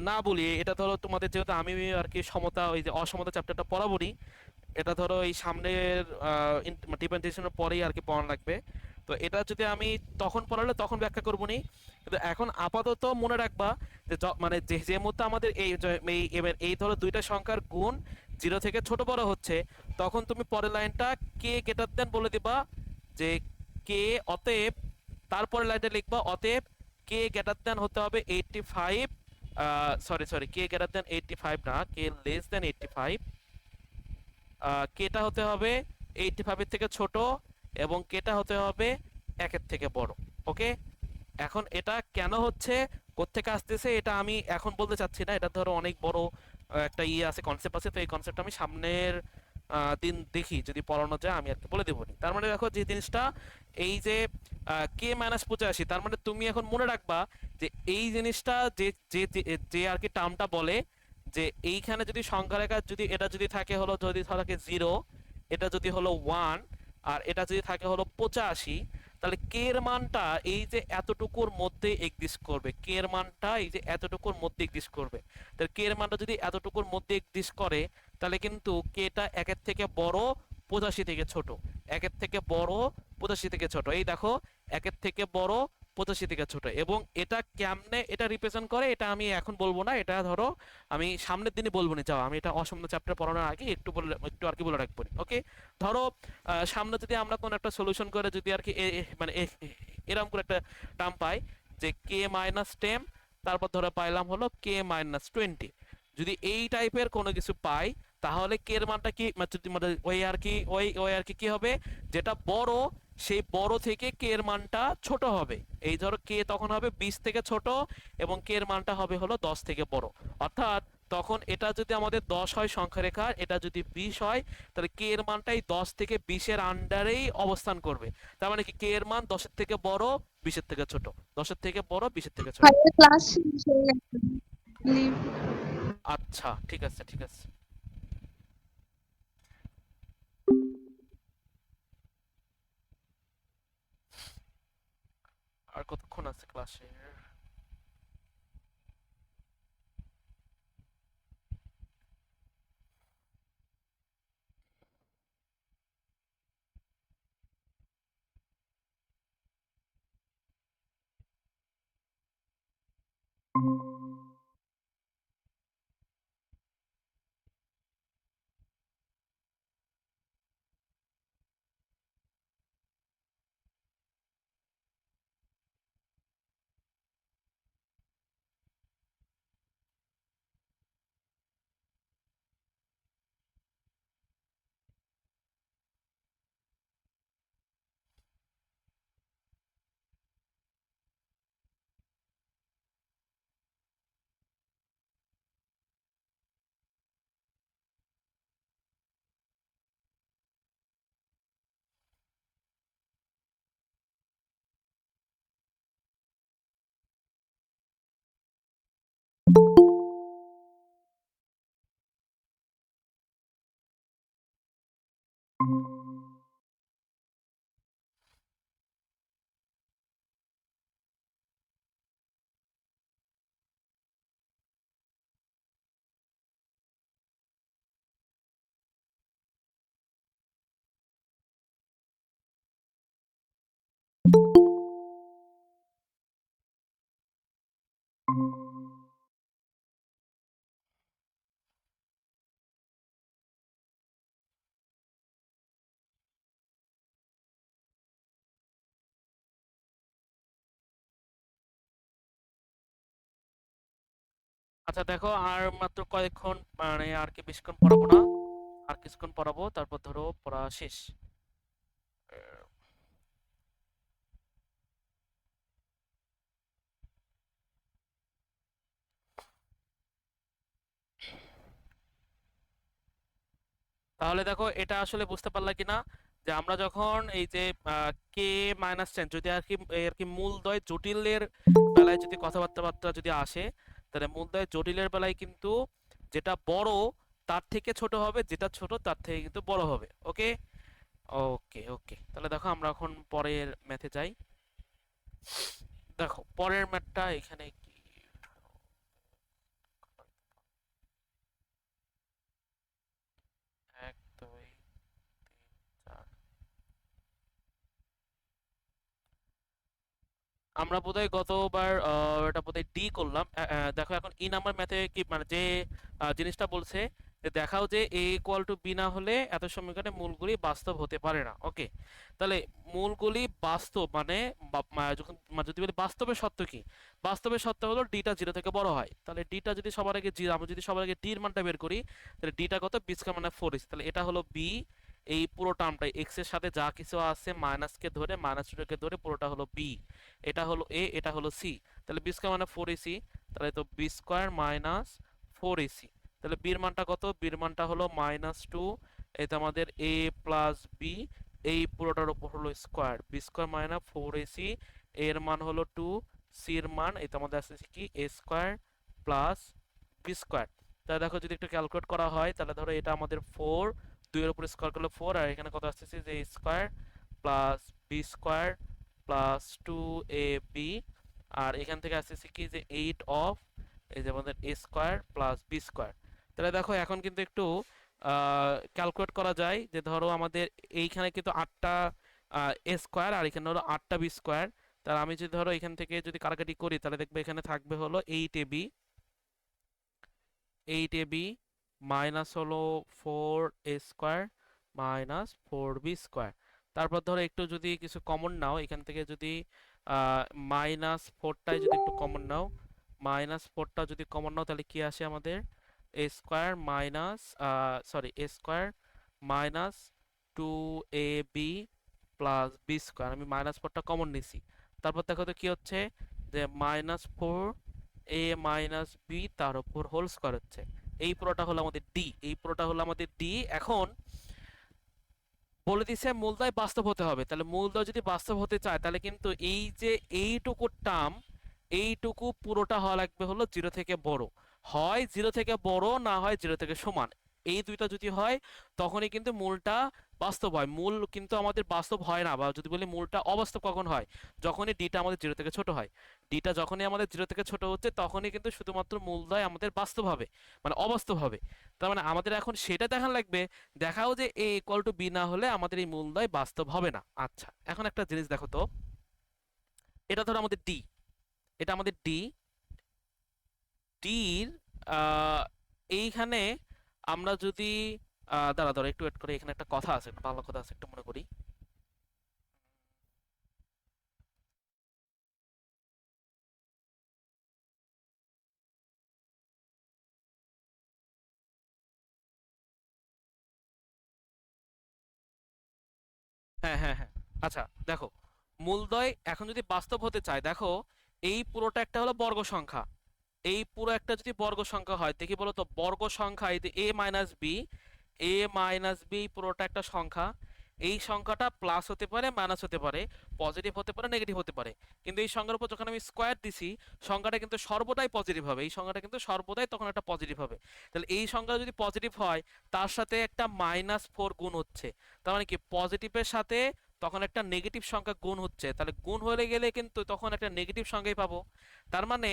না বলি। এটা ধরো তোমাদের যেহেতু আমি আর কি সমতা ওই যে অসমতা চ্যাপ্টারটা পড়াবনি, এটা ধরো এই সামনের ডিপেন্ডেন্সের পরেই আর কি পড়ানো লাগবে। তো এটা যদি আমি তখন পড়ালে তখন ব্যাখ্যা করবো নি, কিন্তু এখন আপাতত মনে রাখবা যে মানে যে যে মুহূর্তে আমাদের এবার এই ধরো দুইটা সংখ্যার গুণ জিরো থেকে ছোট বড় হচ্ছে, তখন তুমি পরের লাইনটা কে গ্রেটার দেন বলে দিবা যে কে, অতএব তারপরের লাইনটা লিখবা অতএব কে গ্রেটার দেন হতে হবে 85, সরি কে গ্রেটার দেন 85 না, কে লেস দেন 85। কেটা হতে হবে 85 এর থেকে ছোট এবং কেটা হতে হবে 1 এর থেকে বড়। ওকে, এখন এটা কেন হচ্ছে, কোত্থেকে আসতেছে, এটা আমি এখন বলতে চাচ্ছি না। এটা ধরো অনেক বড় একটা ইয়ে আছে, কনসেপ্ট আছে। তো এই কনসেপ্ট আমি সামনের দিন দেখি যদি পড়ানো যায় আমি আর কি বলে দেবো। তার মানে দেখো যে জিনিসটা এই যে কে মাইনাস 85, তার মানে তুমি এখন মনে রাখবা যে এই জিনিসটা যে যে যে- যে আর কি টার্মটা বলে যে এইখানে যদি সংখ্যা রেখা যদি এটা যদি থাকে হলো, যদি থাকে 0, এটা যদি হলো 1, আর এটা যদি থাকে হলো 85, তাহলে কে এর মানটা এই যে এতটুকুর মধ্যে এক্সিস্ট করবে। কে এর মানটা এই যে এতটুকুর মধ্যে এক্সিস্ট করবে। তাহলে কে এর মানটা যদি এতটুকুর মধ্যে এক্সিস্ট করে, তাহলে কিন্তু কেটা 1 এর থেকে বড় 85 থেকে ছোট, 1 এর থেকে বড় 85 থেকে ছোট। এই দেখো 1 এর থেকে বড় 85 থেকে ছোট। এবং এটা কেমনে এটা রিপ্রেজেন্ট করে এটা আমি এখন বলবো না, এটা ধরো আমি সামনের দিনে বলবো না। যাও, আমি এটা অসম্ভব চ্যাপ্টার পড়ানোর আগে একটু বলে একটু আর কি বলে রাখবো। ওকে, ধরো সামনে যদি আমরা কোন একটা সলিউশন করে যদি আর কি মানে এরকম করে একটা টার্ম পাই যে কে মাইনাস 10, তারপর ধরো পাইলাম হলো কে মাইনাস 20, যদি এই টাইপের কোনো কিছু পাই, তাহলে কে এর মানটা কি মানে ওই আর কি ওই আর কি কি হবে, যেটা বড় সেই বড় থেকে কে এর মানটা ছোট হবে। এই ধরো কে তখন হবে 20 থেকে ছোট এবং কে এর মানটা হবে হলো 10 থেকে বড়। অর্থাৎ তখন এটা যদি আমাদের 10 হয় সংখ্যা রেখা, এটা যদি 20 হয়, তাহলে কে এর মানটাই 10 থেকে 20 এর আন্ডারেই অবস্থান করবে। তার মানে কি কে এর মান 10 এর থেকে বড় 20 এর থেকে ছোট, 10 এর থেকে বড় 20 এর থেকে ছোট। ভাইয়া ক্লাস শেষ হয়ে গেছে। লিভ। আচ্ছা, ঠিক আছে ঠিক আছে। কতক্ষণ আছে ক্লাসে? আচ্ছা দেখো, আর মাত্র কয়েকক্ষণ, মানে আর কি বেশিক্ষণ পড়াবো না, আর কিছুক্ষণ পড়াবো, তারপর ধরো পড়া শেষ। তাহলে দেখো, এটা আসলে বুঝতে পারলা কিনা যে আমরা যখন এই যে কে মাইনাস টেন যদি আর কি মূলদ্বয় জটিলের বেলায় যদি কথাবার্তা যদি আসে, তাহলে মূলদ্বয় জটিলের বেলায় কিন্তু যেটা বড় তার থেকে ছোট হবে, যেটা ছোট তার থেকে কিন্তু বড় হবে। ওকে ওকে ওকে, তাহলে দেখো আমরা এখন পরের ম্যাথে যাই। দেখো পরের ম্যাথটা এখানে কি, 1 2 3 4। আমরা বোধহয় গতবার এটা বোধহয় ডি করলাম। দেখো এখন ই নাম্বার ম্যাথে কি মানে যে জিনিসটা বলছে যে দেখাও যে এ ইকুয়াল টু বি না হলে এত সমীকরণে মূলগুলি বাস্তব হতে পারে না। ওকে, তাহলে মূলগুলি বাস্তব মানে যখন যদি বলি বাস্তবের সত্য কি, বাস্তবের সত্য হলো ডিটা 0 থেকে বড় হয়। তাহলে ডিটা যদি সবার আগে জিরো, আমরা যদি সবার আগে ডির মানটা বের করি, তাহলে ডিটা কত, বি স্কয়ার মানে 4 তাহলে এটা হলো বি। এই পুরো টার্মটাই এক্স এর সাথে যা কিছু আছে মাইনাসকে ধরে মাইনাস টুকে ধরে পুরোটা হলো বি। এটা হলো এ, এটা হলো সি। তাহলে বি স্কয়ার মানে 4ac, তাহলে তো বি স্কয়ার মাইনাস 4ac। তাহলে বির মানটা কত, বির মানটা হলো -2। এটা আমাদের a প্লাস বি, এই পুরোটার উপর হলো square, B square minus 4ac, এর মান হলো 2, সি এর মান এটা আমাদের আসছে কি a square plus B square. তাহলে দেখো যদি একটু ক্যালকুলেট করা হয়, তাহলে ধরো এটা আমাদের 4, 2 এর উপর স্কয়ার করলে 4, আর এখানে কত আসছে যে a square plus B square plus 2ab, আর এখান থেকে আসছে কি যে 8 অফ এই যে আমাদের a square plus B square. তাহলে দেখো এখন কিন্তু একটু ক্যালকুলেট করা যায় যে ধরো আমাদের এইখানে কিন্তু 8টা a স্কয়ার আর এখানে হলো 8টা বি স্কয়ার। তাহলে আমি যদি ধরো এখান থেকে যদি কাটাকাটি করি, তাহলে দেখবে এখানে থাকবে হলো 8ab, 8ab মাইনাস হলো 4a square minus 4b square. তারপর ধরো একটু যদি কিছু কমন নাও এখান থেকে, যদি -4টাই যদি একটু কমন নাও, -4টা যদি কমন নাও, তাহলে কি আসে আমাদের a square minus a square minus 2ab plus b square. আমি -4টা কমন নিছি। তারপর দেখো তো কি হচ্ছে যে -4a মাইনাস b তার উপর হোল স্কয়ার হচ্ছে। এই পুরোটা হলো আমাদের ডি, এই পুরোটা হলো আমাদের ডি। এখন বলে দিছে মূলদয় বাস্তব হতে হবে, তাহলে মূলদয় যদি বাস্তব হতে চায় তাহলে কিন্তু এই যে এইটুকু টার্ম, এইটুকু পুরোটা হওয়া লাগবে হলো 0 থেকে বড়, হয় 0 থেকে বড় না হয় 0 থেকে সমান। এই দুইটা যদি হয় তখনই কিন্তু মূলটা বাস্তব হয়। মূল কিন্তু আমাদের বাস্তব হয় না, বা যদি বলি মূলটা অবাস্তব কখন হয়, যখনই ডিটা আমাদের জিরো থেকে ছোট হয়। ডিটা যখনই আমাদের জিরো থেকে ছোট হচ্ছে তখনই কিন্তু শুধুমাত্র মূলদ্বয় আমাদের বাস্তব হবে, মানে অবাস্তব হবে। তার মানে আমাদের এখন সেটা দেখা লাগবে, দেখাও যে এ ইকুয়াল টু বি না হলে আমাদের এই মূলদ্বয় বাস্তব হবে না। আচ্ছা, এখন একটা জিনিস দেখো তো, এটা ধরো আমাদের ডি, এটা আমাদের ডি, ডির এইখানে আমরা যদি দাঁড়া দাঁড়া একটু ওয়েট করে, এখানে একটা কথা আছে, একটা ভালো কথা আছে, একটু মনে করি। হ্যাঁ হ্যাঁ হ্যাঁ। আচ্ছা দেখো, মূলদ্বয় এখন যদি বাস্তব হতে চায়, দেখো এই পুরোটা একটা হলো বর্গ সংখ্যা, এই পুরো একটা যদি বর্গ সংখ্যা হয়, দেখি বলো তো বর্গ সংখ্যা, এই যে এ মাইনাস বি, এ মাইনাস বি পুরোটা একটা সংখ্যা। এই সংখ্যাটা প্লাস হতে পারে, মাইনাস হতে পারে, পজিটিভ হতে পারে, নেগেটিভ হতে পারে। কিন্তু এই সংখ্যার উপর যখন আমি স্কোয়ার দিছি, সংখ্যাটা কিন্তু সর্বদাই পজিটিভ হবে, এই সংখ্যাটা কিন্তু সর্বদাই তখন একটা পজিটিভ হবে। তাহলে এই সংখ্যা যদি পজিটিভ হয়, তার সাথে একটা -4 গুণ হচ্ছে, তার মানে কি পজিটিভের সাথে তখন একটা নেগেটিভ সংখ্যা গুণ হচ্ছে, তাহলে গুণ হয়ে গেলে কিন্তু তখন একটা নেগেটিভ সংখ্যাই পাবো। তার মানে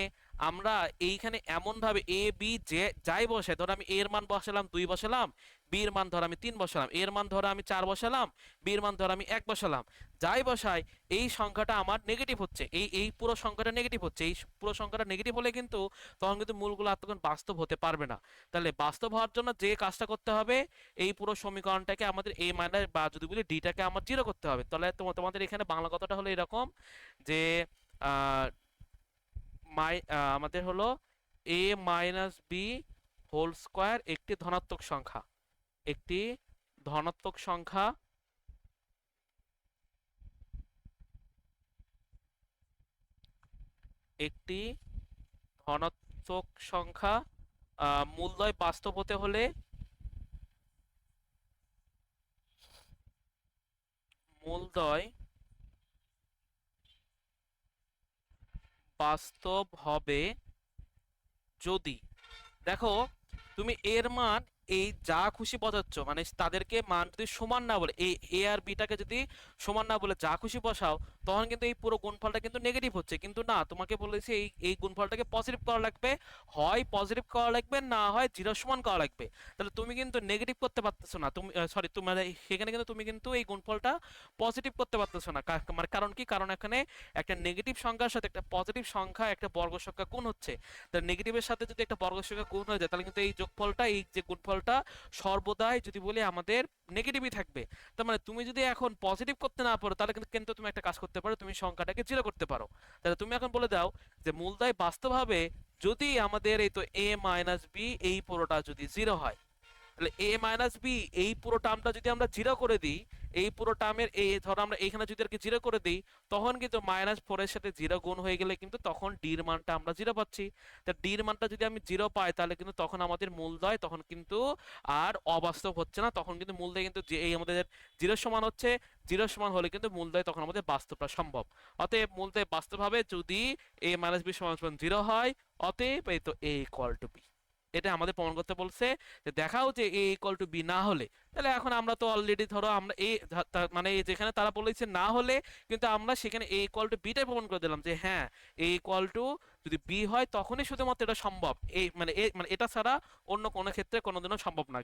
আমরা এইখানে এমন ভাবে এ বি যে যাই বসে, ধরো আমি এর মান বসালাম 2 বসালাম, বি এর মান ধরো আমি 3 বসালাম, এর মান ধরো আমি 4 বসালাম, বি এর মান ধরো আমি 1 বসালাম, যাই বসাই এই সংখ্যাটা আমার নেগেটিভ হচ্ছে, এই এই পুরো সংখ্যাটা নেগেটিভ হচ্ছে। এই পুরো সংখ্যাটা নেগেটিভ হলে কিন্তু তখন কিন্তু মূলগুলো আর তখন বাস্তব হতে পারবে না। তাহলে বাস্তব হওয়ার জন্য যে কাজটা করতে হবে, এই পুরো সমীকরণটাকে আমাদের এ মাইনাস, বা যদি বলি ডিটাকে আমার জিরো করতে হবে। তাহলে তোমাদের এখানে বাংলা কথাটা হলো এরকম যে আহ আমাদের হলো এ মাইনাস বি হোল স্কোয়ার একটি ধনাত্মক সংখ্যা, একটি ধনাত্মক সংখ্যা, একটি ধনাত্মক সংখ্যা মূলদ্বয় বাস্তব হতে হলে, মূলদ্বয় বাস্তব হবে যদি, দেখো তুমি এর মান এই যা খুশি বসাচ্ছ, মানে তাদেরকে মান যদি সমান না বলে, এই এ আর বিটাকে যদি সমান না বলে যা খুশি বসাও, তখন কিন্তু এই পুরো গুণফলটা কিন্তু নেগেটিভ হচ্ছে। কিন্তু না, তোমাকে বলেছি এই এই গুণফলটাকে পজিটিভ করা লাগবে, হয় পজিটিভ করা লাগবে, না হয় জিরো সমান করা লাগবে। তাহলে তুমি কিন্তু নেগেটিভ করতে পারতেছো না, তুমি সরি তুমি মানে সেখানে কিন্তু তুমি কিন্তু এই গুণফলটা পজিটিভ করতে পারতেছো না। মানে কারণ কি, কারণ এখানে একটা নেগেটিভ সংখ্যার সাথে একটা পজিটিভ সংখ্যা, একটা বর্গ সংখ্যা গুণ হচ্ছে। তাহলে নেগেটিভের সাথে যদি একটা বর্গ সংখ্যা গুণ হয়ে যায়, তাহলে কিন্তু এই যোগফলটা, এই যে গুণফলটা সর্বদাই যদি বলি আমাদের নেগেটিভই থাকবে। তার মানে তুমি যদি এখন পজিটিভ করতে না পারো, তাহলে কিন্তু কিন্তু তুমি একটা কাজ করতে পারো, তুমি সংখ্যাটাকে জিরো করতে পারো। তাহলে তুমি এখন বলে দাও যে মূলদ্বয় বাস্তব হবে যদি আমাদের এই তো এ মাইনাস বি এই পুরোটা যদি জিরো হয়। তাহলে এ মাইনাস বি এই পুরো টার্মটা যদি আমরা জিরো করে দিই, এই পুরো টার্মের এই ধরো আমরা এখানে যদি আর কি জিরো করে দিই, তখন কিন্তু -4 এর সাথে জিরো গুণ হয়ে গেলে কিন্তু তখন ডির মানটা আমরা জিরো পাচ্ছি। তা ডির মানটা যদি আমি জিরো পাই, তাহলে কিন্তু তখন আমাদের মূলদ্বয় তখন কিন্তু আর অবাস্তব হচ্ছে না, তখন কিন্তু মূলদ্বয় কিন্তু যে এই আমাদের জিরো সমান হচ্ছে, জিরো সমান হলে কিন্তু মূলদ্বয় তখন আমাদের বাস্তবটা সম্ভব। অতএব মূলদ্বয় বাস্তব হবে যদি এ মাইনাস বি সমান সমান জিরো হয়, অতএব এই তো এ ইকুয়াল টু বি। এটা আমাদের প্রমাণ করতে বলছে, যে দেখাও যে এ ইকুয়াল টু বি না হলে। তাহলে এখন আমরা তো অলরেডি ধরো আমরা এ মানে যেখানে তারা বলেছে না হলে, কিন্তু আমরা সেখানে এ ইকুয়াল টু বিটাই প্রমাণ করে দিলাম যে হ্যাঁ এ ইকুয়াল টু যদি বি হয় তখনই শুধুমাত্র এটা সম্ভব। এই মানে এটা ছাড়া অন্য কোনো ক্ষেত্রে কোনোদিনও সম্ভব না।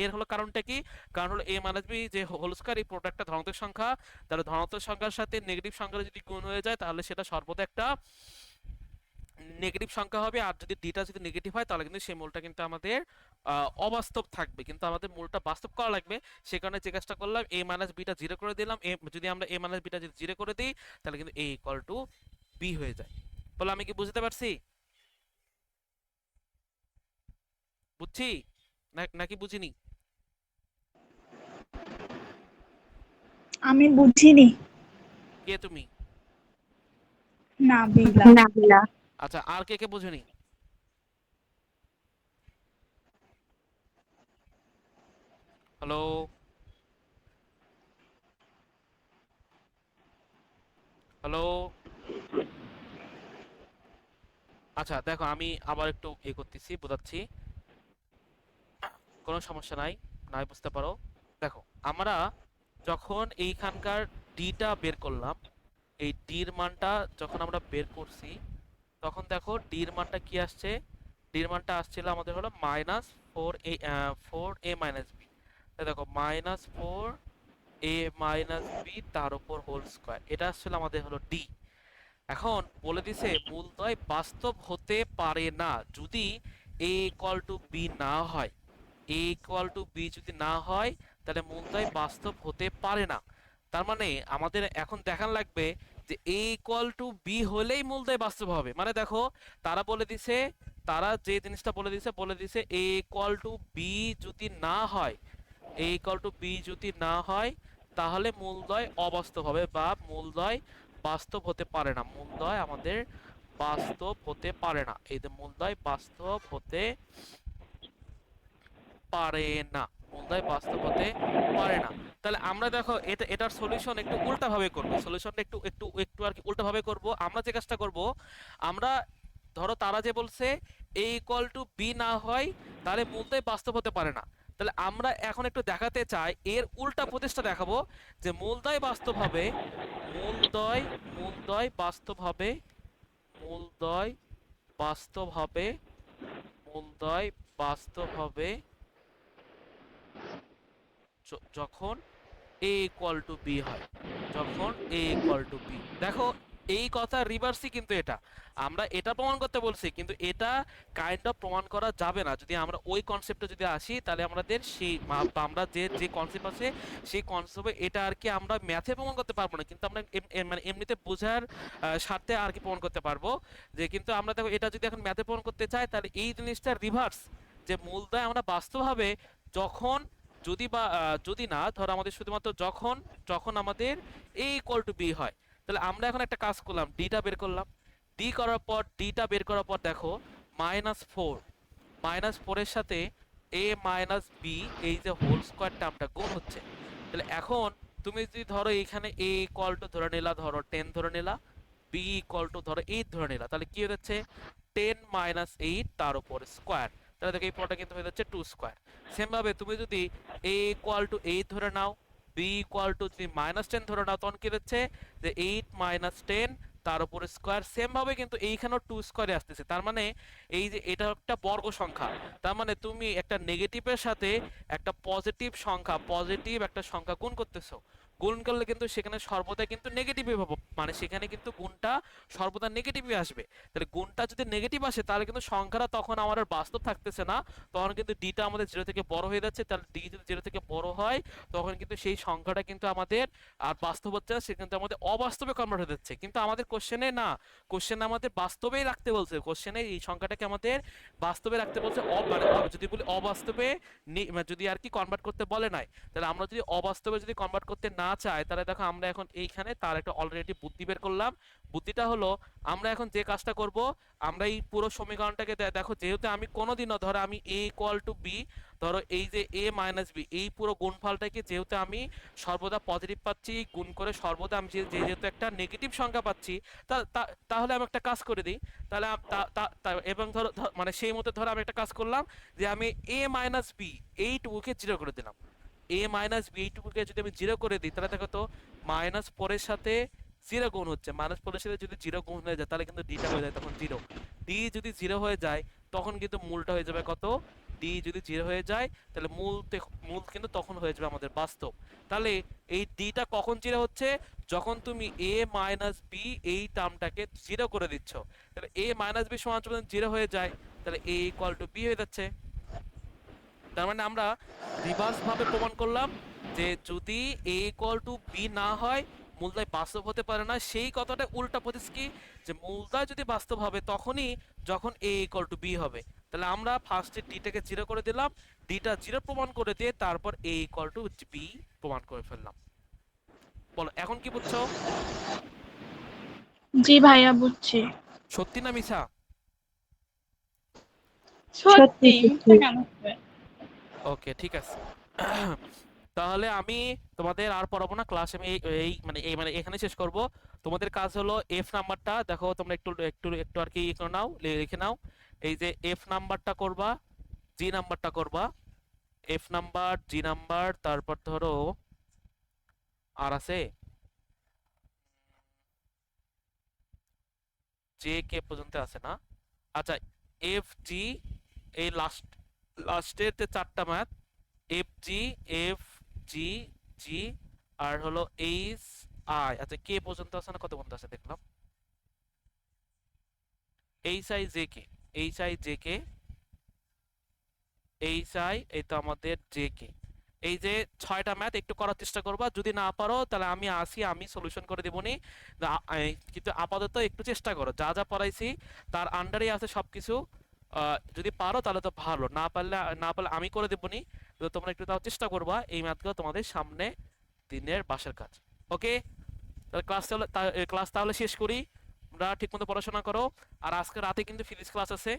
এর হলো কারণটা কি, কারণ হলো এ মাইনাস বি যে হোল স্কয়ার, এই পুরোটা ধনাত্মক সংখ্যা, তাহলে ধনাত্মক সংখ্যার সাথে নেগেটিভ সংখ্যা যদি গুণ হয়ে যায়, তাহলে সেটা সর্বদা একটা নেগেটিভ সংখ্যা হবে। আর যদি ডিটা যদি নেগেটিভ হয়, তাহলে কিন্তু সেই মূলটা কিন্তু আমাদের অবাস্তব থাকবে, কিন্তু আমাদের মূলটা বাস্তব করা লাগবে। সে কারণে যে কাজটা করলাম, এ মাইনাস বিটা জিরো করে দিলাম। যদি আমরা এ মাইনাস বিটা যদি জিরো করে দিই, তাহলে কিন্তু এ ইকুয়াল টু বি হয়ে যায়। বলে আমি কি বুঝতে পারছি? বুঝছি নাকি বুঝিনি? আমি বুঝিনি। কে তুমি? নাবিলা। নাবিলা। আচ্ছা, আর কে কে বুঝিনি? Hello, hello. আচ্ছা দেখো, আমি আবার একটু করতেছি, বোঝাচ্ছি। কোনো সমস্যা নাই, নাই বুঝতে পারো। দেখো আমরা যখন এইখানকার ডিটা বের করলাম, এই ডির মানটা যখন আমরা বের করছি, তখন দেখো ডির মানটা কি আসছে, ডির মানটা আসছিল আমাদের হলো -4a-b। দেখো -4a-b তার উপর হোল স্কয়ার, এটা আসলে আমাদের হলো ডি। এখন বলে দিছে মূলদ্বয় বাস্তব হতে পারে না যদি a ইকুয়াল টু b না হয়। a ইকুয়াল টু b যদি না হয় তাহলে মূলদ্বয় বাস্তব হতে পারে না। তার মানে আমাদের এখন দেখান লাগবে যে a ইকুয়াল টু b হলেই মূলদ্বয় বাস্তব হবে। মানে দেখো তারা বলে দিছে, তারা যে জিনিসটা বলে দিছে a ইকুয়াল টু b যদি না হয়, a ইকুয়াল টু b যদি না হয় তাহলে মূলদ্বয় অবাস্তব হবে বা মূলদ্বয় বাস্তব হতে পারে না। মূলদ্বয় আমাদের বাস্তব হতে পারে না, এই যে মূলদ্বয় বাস্তব হতে পারে না, মূলদ্বয় বাস্তব হতে পারে না। তাহলে আমরা দেখো এটার সলিউশন একটু উল্টা ভাবে করব, সলিউশনটা একটু একটু একটু আর কি উল্টা ভাবে করব। আমরা যে কাজটা করব, আমরা ধরো তারা যে বলছে a ইকুয়াল টু b না হয় তাহলে মূলদ্বয় বাস্তব হতে পারে না, তাহলে আমরা এখন একটু দেখাতে চাই এর উল্টা প্রতিষ্ঠা দেখাবো যে মূলদ্বয় বাস্তব হবে, মূলদ্বয় মূলদ্বয় বাস্তব হবে, মূলদ্বয় বাস্তব হবে, মূলদ্বয় বাস্তব হবে যখন a ইকুয়াল টু b হয়, যখন a ইকুয়াল টু b। দেখো এই কথা রিভার্সই কিন্তু এটা, আমরা এটা প্রমাণ করতে বলছি কিন্তু এটা কাইন্ড অফ প্রমাণ করা যাবে না। যদি আমরা ওই কনসেপ্টে যদি আসি তাহলে আমাদের সেই আমরা যে যে কনসেপ্ট আছে সেই কনসেপ্টে এটা আর কি আমরা ম্যাথে প্রমাণ করতে পারবো না, কিন্তু আমরা মানে এমনিতে বোঝার স্বার্থে আর কি প্রমাণ করতে পারবো। যে কিন্তু আমরা দেখো এটা যদি এখন ম্যাথে প্রমাণ করতে চাই তাহলে এই জিনিসটা রিভার্স, যে মূলদ্বয় আমরা বাস্তব হবে যখন, যদি বা যদি না ধর আমাদের শুধুমাত্র যখন, যখন আমাদের a ইকুয়াল টু b হয়। তাহলে আমরা এখন একটা কাজ করলাম, ডিটা বের করলাম, ডি করার পর ডিটা বের করার পর দেখো -4 এর সাথে a মাইনাস b এই যে হোল স্কয়ার টার্মটা গুণ হচ্ছে। তাহলে এখন তুমি যদি ধরো এখানে a ইকুয়াল টু ধরে নিলা, ধরো 10 ধরে নিলা, b ইকুয়াল টু ধরো 8 ধরে নিলা, তাহলে কি হয়ে যাচ্ছে 10 মাইনাস 8 তার উপর স্কয়ার। তাহলে দেখো এই পদটা কিন্তু হয়ে যাচ্ছে 2 স্কয়ার। সেম ভাবে তুমি যদি a ইকুয়াল টু 8 ধরে নাও, b ইকুয়াল টু যদি -10 ধরে নাও, তখন কি হচ্ছে যে 8 মাইনাস 10 তার উপর স্কয়ার। সেম ভাবে কিন্তু এইখানেও 2 স্কয়ারে আসতেছে, তার মানে এই যে এটা একটা বর্গ সংখ্যা, তার মানে তুমি একটা নেগেটিভের সাথে একটা পজিটিভ সংখ্যা, পজিটিভ একটা সংখ্যা গুণ করতেছো, গুণ করলে কিন্তু সেখানে সর্বদা কিন্তু নেগেটিভই পাবো, মানে সেখানে কিন্তু গুণটা সর্বদা নেগেটিভই আসবে। তাহলে গুণটা যদি নেগেটিভ আসে তাহলে কিন্তু সংখ্যাটা তখন আমার আর বাস্তব থাকতেছে না, তখন কিন্তু ডিটা আমাদের 0 থেকে বড় হয়ে যাচ্ছে। তাহলে ডি যদি 0 থেকে বড় হয় তখন কিন্তু সেই সংখ্যাটা কিন্তু আমাদের আর বাস্তব হচ্ছে না, সে কিন্তু আমাদের অবাস্তবে কনভার্ট হয়ে যাচ্ছে। কিন্তু আমাদের কোশ্চেনে না, কোশ্চেনে আমাদের বাস্তবেই রাখতে বলছে, কোশ্চেনে এই সংখ্যাটাকে আমাদের বাস্তবে রাখতে বলছে, মানে যদি বলি অবাস্তবে মানে যদি আর কি কনভার্ট করতে বলে নাই, তাহলে আমরা যদি অবাস্তবে যদি কনভার্ট করতে না চাই তাহলে দেখো আমরা এখন এইখানে তার একটা অলরেডি বুদ্ধি বের করলাম। বুদ্ধিটা হলো আমরা এখন যে কাজটা করব, আমরা এই পুরো সমীকরণটাকে দেখো যেহেতু আমি কোনোদিনও ধরো আমি a ইকুয়াল টু b, ধরো এই যে a মাইনাস b এই পুরো গুণফলটাকে যেহেতু আমি সর্বদা পজিটিভ পাচ্ছি, গুণ করে সর্বদা আমি যেহেতু একটা নেগেটিভ সংখ্যা পাচ্ছি, তাহলে আমি একটা কাজ করে দিই। তাহলে এবং ধরো মানে সেই মতো ধরো আমি একটা কাজ করলাম যে আমি a মাইনাস b এইটুকুকে 0 করে দিলাম। a মাইনাস b এইটুকুকে যদি আমি 0 করে দিই তাহলে দেখো তো -4 এর সাথে 0 গুণ হচ্ছে, -4 এর সাথে যদি 0 গুণ হয়ে যায় তাহলে কিন্তু ডিটা হয়ে যায় তখন 0। ডি যদি 0 হয়ে যায় তখন কিন্তু মূলটা হয়ে যাবে কত, ডি যদি 0 হয়ে যায় তাহলে মূল কিন্তু তখন হয়ে যাবে আমাদের বাস্তব। তাহলে এই ডিটা কখন 0 হচ্ছে, যখন তুমি a মাইনাস b এই টার্মটাকে 0 করে দিচ্ছ। তাহলে a মাইনাস b সমান যখন 0 হয়ে যায় তাহলে a ইকুয়াল টু b হয়ে যাচ্ছে। তার মানে আমরা রিভার্স ভাবে প্রমাণ করলাম যে যদি a ইকুয়াল টু b না হয় মূলদ্বয় বাস্তব হতে পারে না, সেই কথাটা উল্টা প্রতিস কি, যে মূলদ্বয় যদি বাস্তব হবে তখনই যখন a ইকুয়াল টু b হবে। তাহলে আমরা ফার্স্টে ডিটাকে 0 করে দিলাম, ডিটা 0 প্রমাণ করে দিয়ে তারপর a ইকুয়াল টু b প্রমাণ করে ফেললাম। বলো এখন কি বুঝছো? জি ভাইয়া বুঝছি। সত্যি না মিছা? সত্যি, সত্যি। মিথ্যা কেন হবে? ওকে ঠিক আছে। তাহলে আমি তোমাদের আর পড়াবো না, ক্লাস আমি মানে এখানে শেষ করব। তোমাদের কাজ হলো এফ নাম্বারটা দেখো, তোমরা একটু একটু একটু আর কি করে নাও, লিখে নাও। এই যে এফ নাম্বারটা করবা, জি নাম্বারটা করবা, এফ নাম্বার, জি নাম্বার, তারপর ধরো আর আছে জে কে পর্যন্ত আছে না? আচ্ছা, এফ জি, এই লাস্টের যে চারটা math, F G, F G, G, আর হলো এইচ আই। আচ্ছা, কে পর্যন্ত আছে না, কত পর্যন্ত আছে দেখলাম? H I J K, H I J K, H I, এই তো আমাদের জে কে। এই যে 6টা ম্যাথ একটু করার চেষ্টা করবা, যদি না পারো তাহলে আমি আসি, আমি সলিউশন করে দেবনি। কিন্তু আপাতত একটু চেষ্টা করো, যা যা পড়াইছি তার আন্ডারেই আছে সবকিছু। যদি পারো তাহলে তো ভালো, না পারলে আমি করে দেবনি। তো তোমরা একটু তাও চেষ্টা করবা এই ম্যাথগুলো তোমাদের সামনে দিনের বাসার কাজ। ওকে, তাহলে ক্লাস তাহলে শেষ করি। তোমরা ঠিকমতো পড়াশোনা করো। আর আজকে রাতে কিন্তু ফিজিক্স ক্লাস আছে।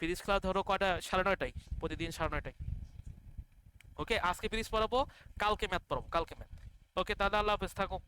ফিজিক্স ক্লাস ধরো কয়টা, 9:30টায়, প্রতিদিন 9:30টায়। ওকে, আজকে ফিজিক্স পড়াবো, কালকে ম্যাথ পড়াবো, কালকে ম্যাথ। ওকে, তাহলে আল্লাহ হাফেজ, থাকো।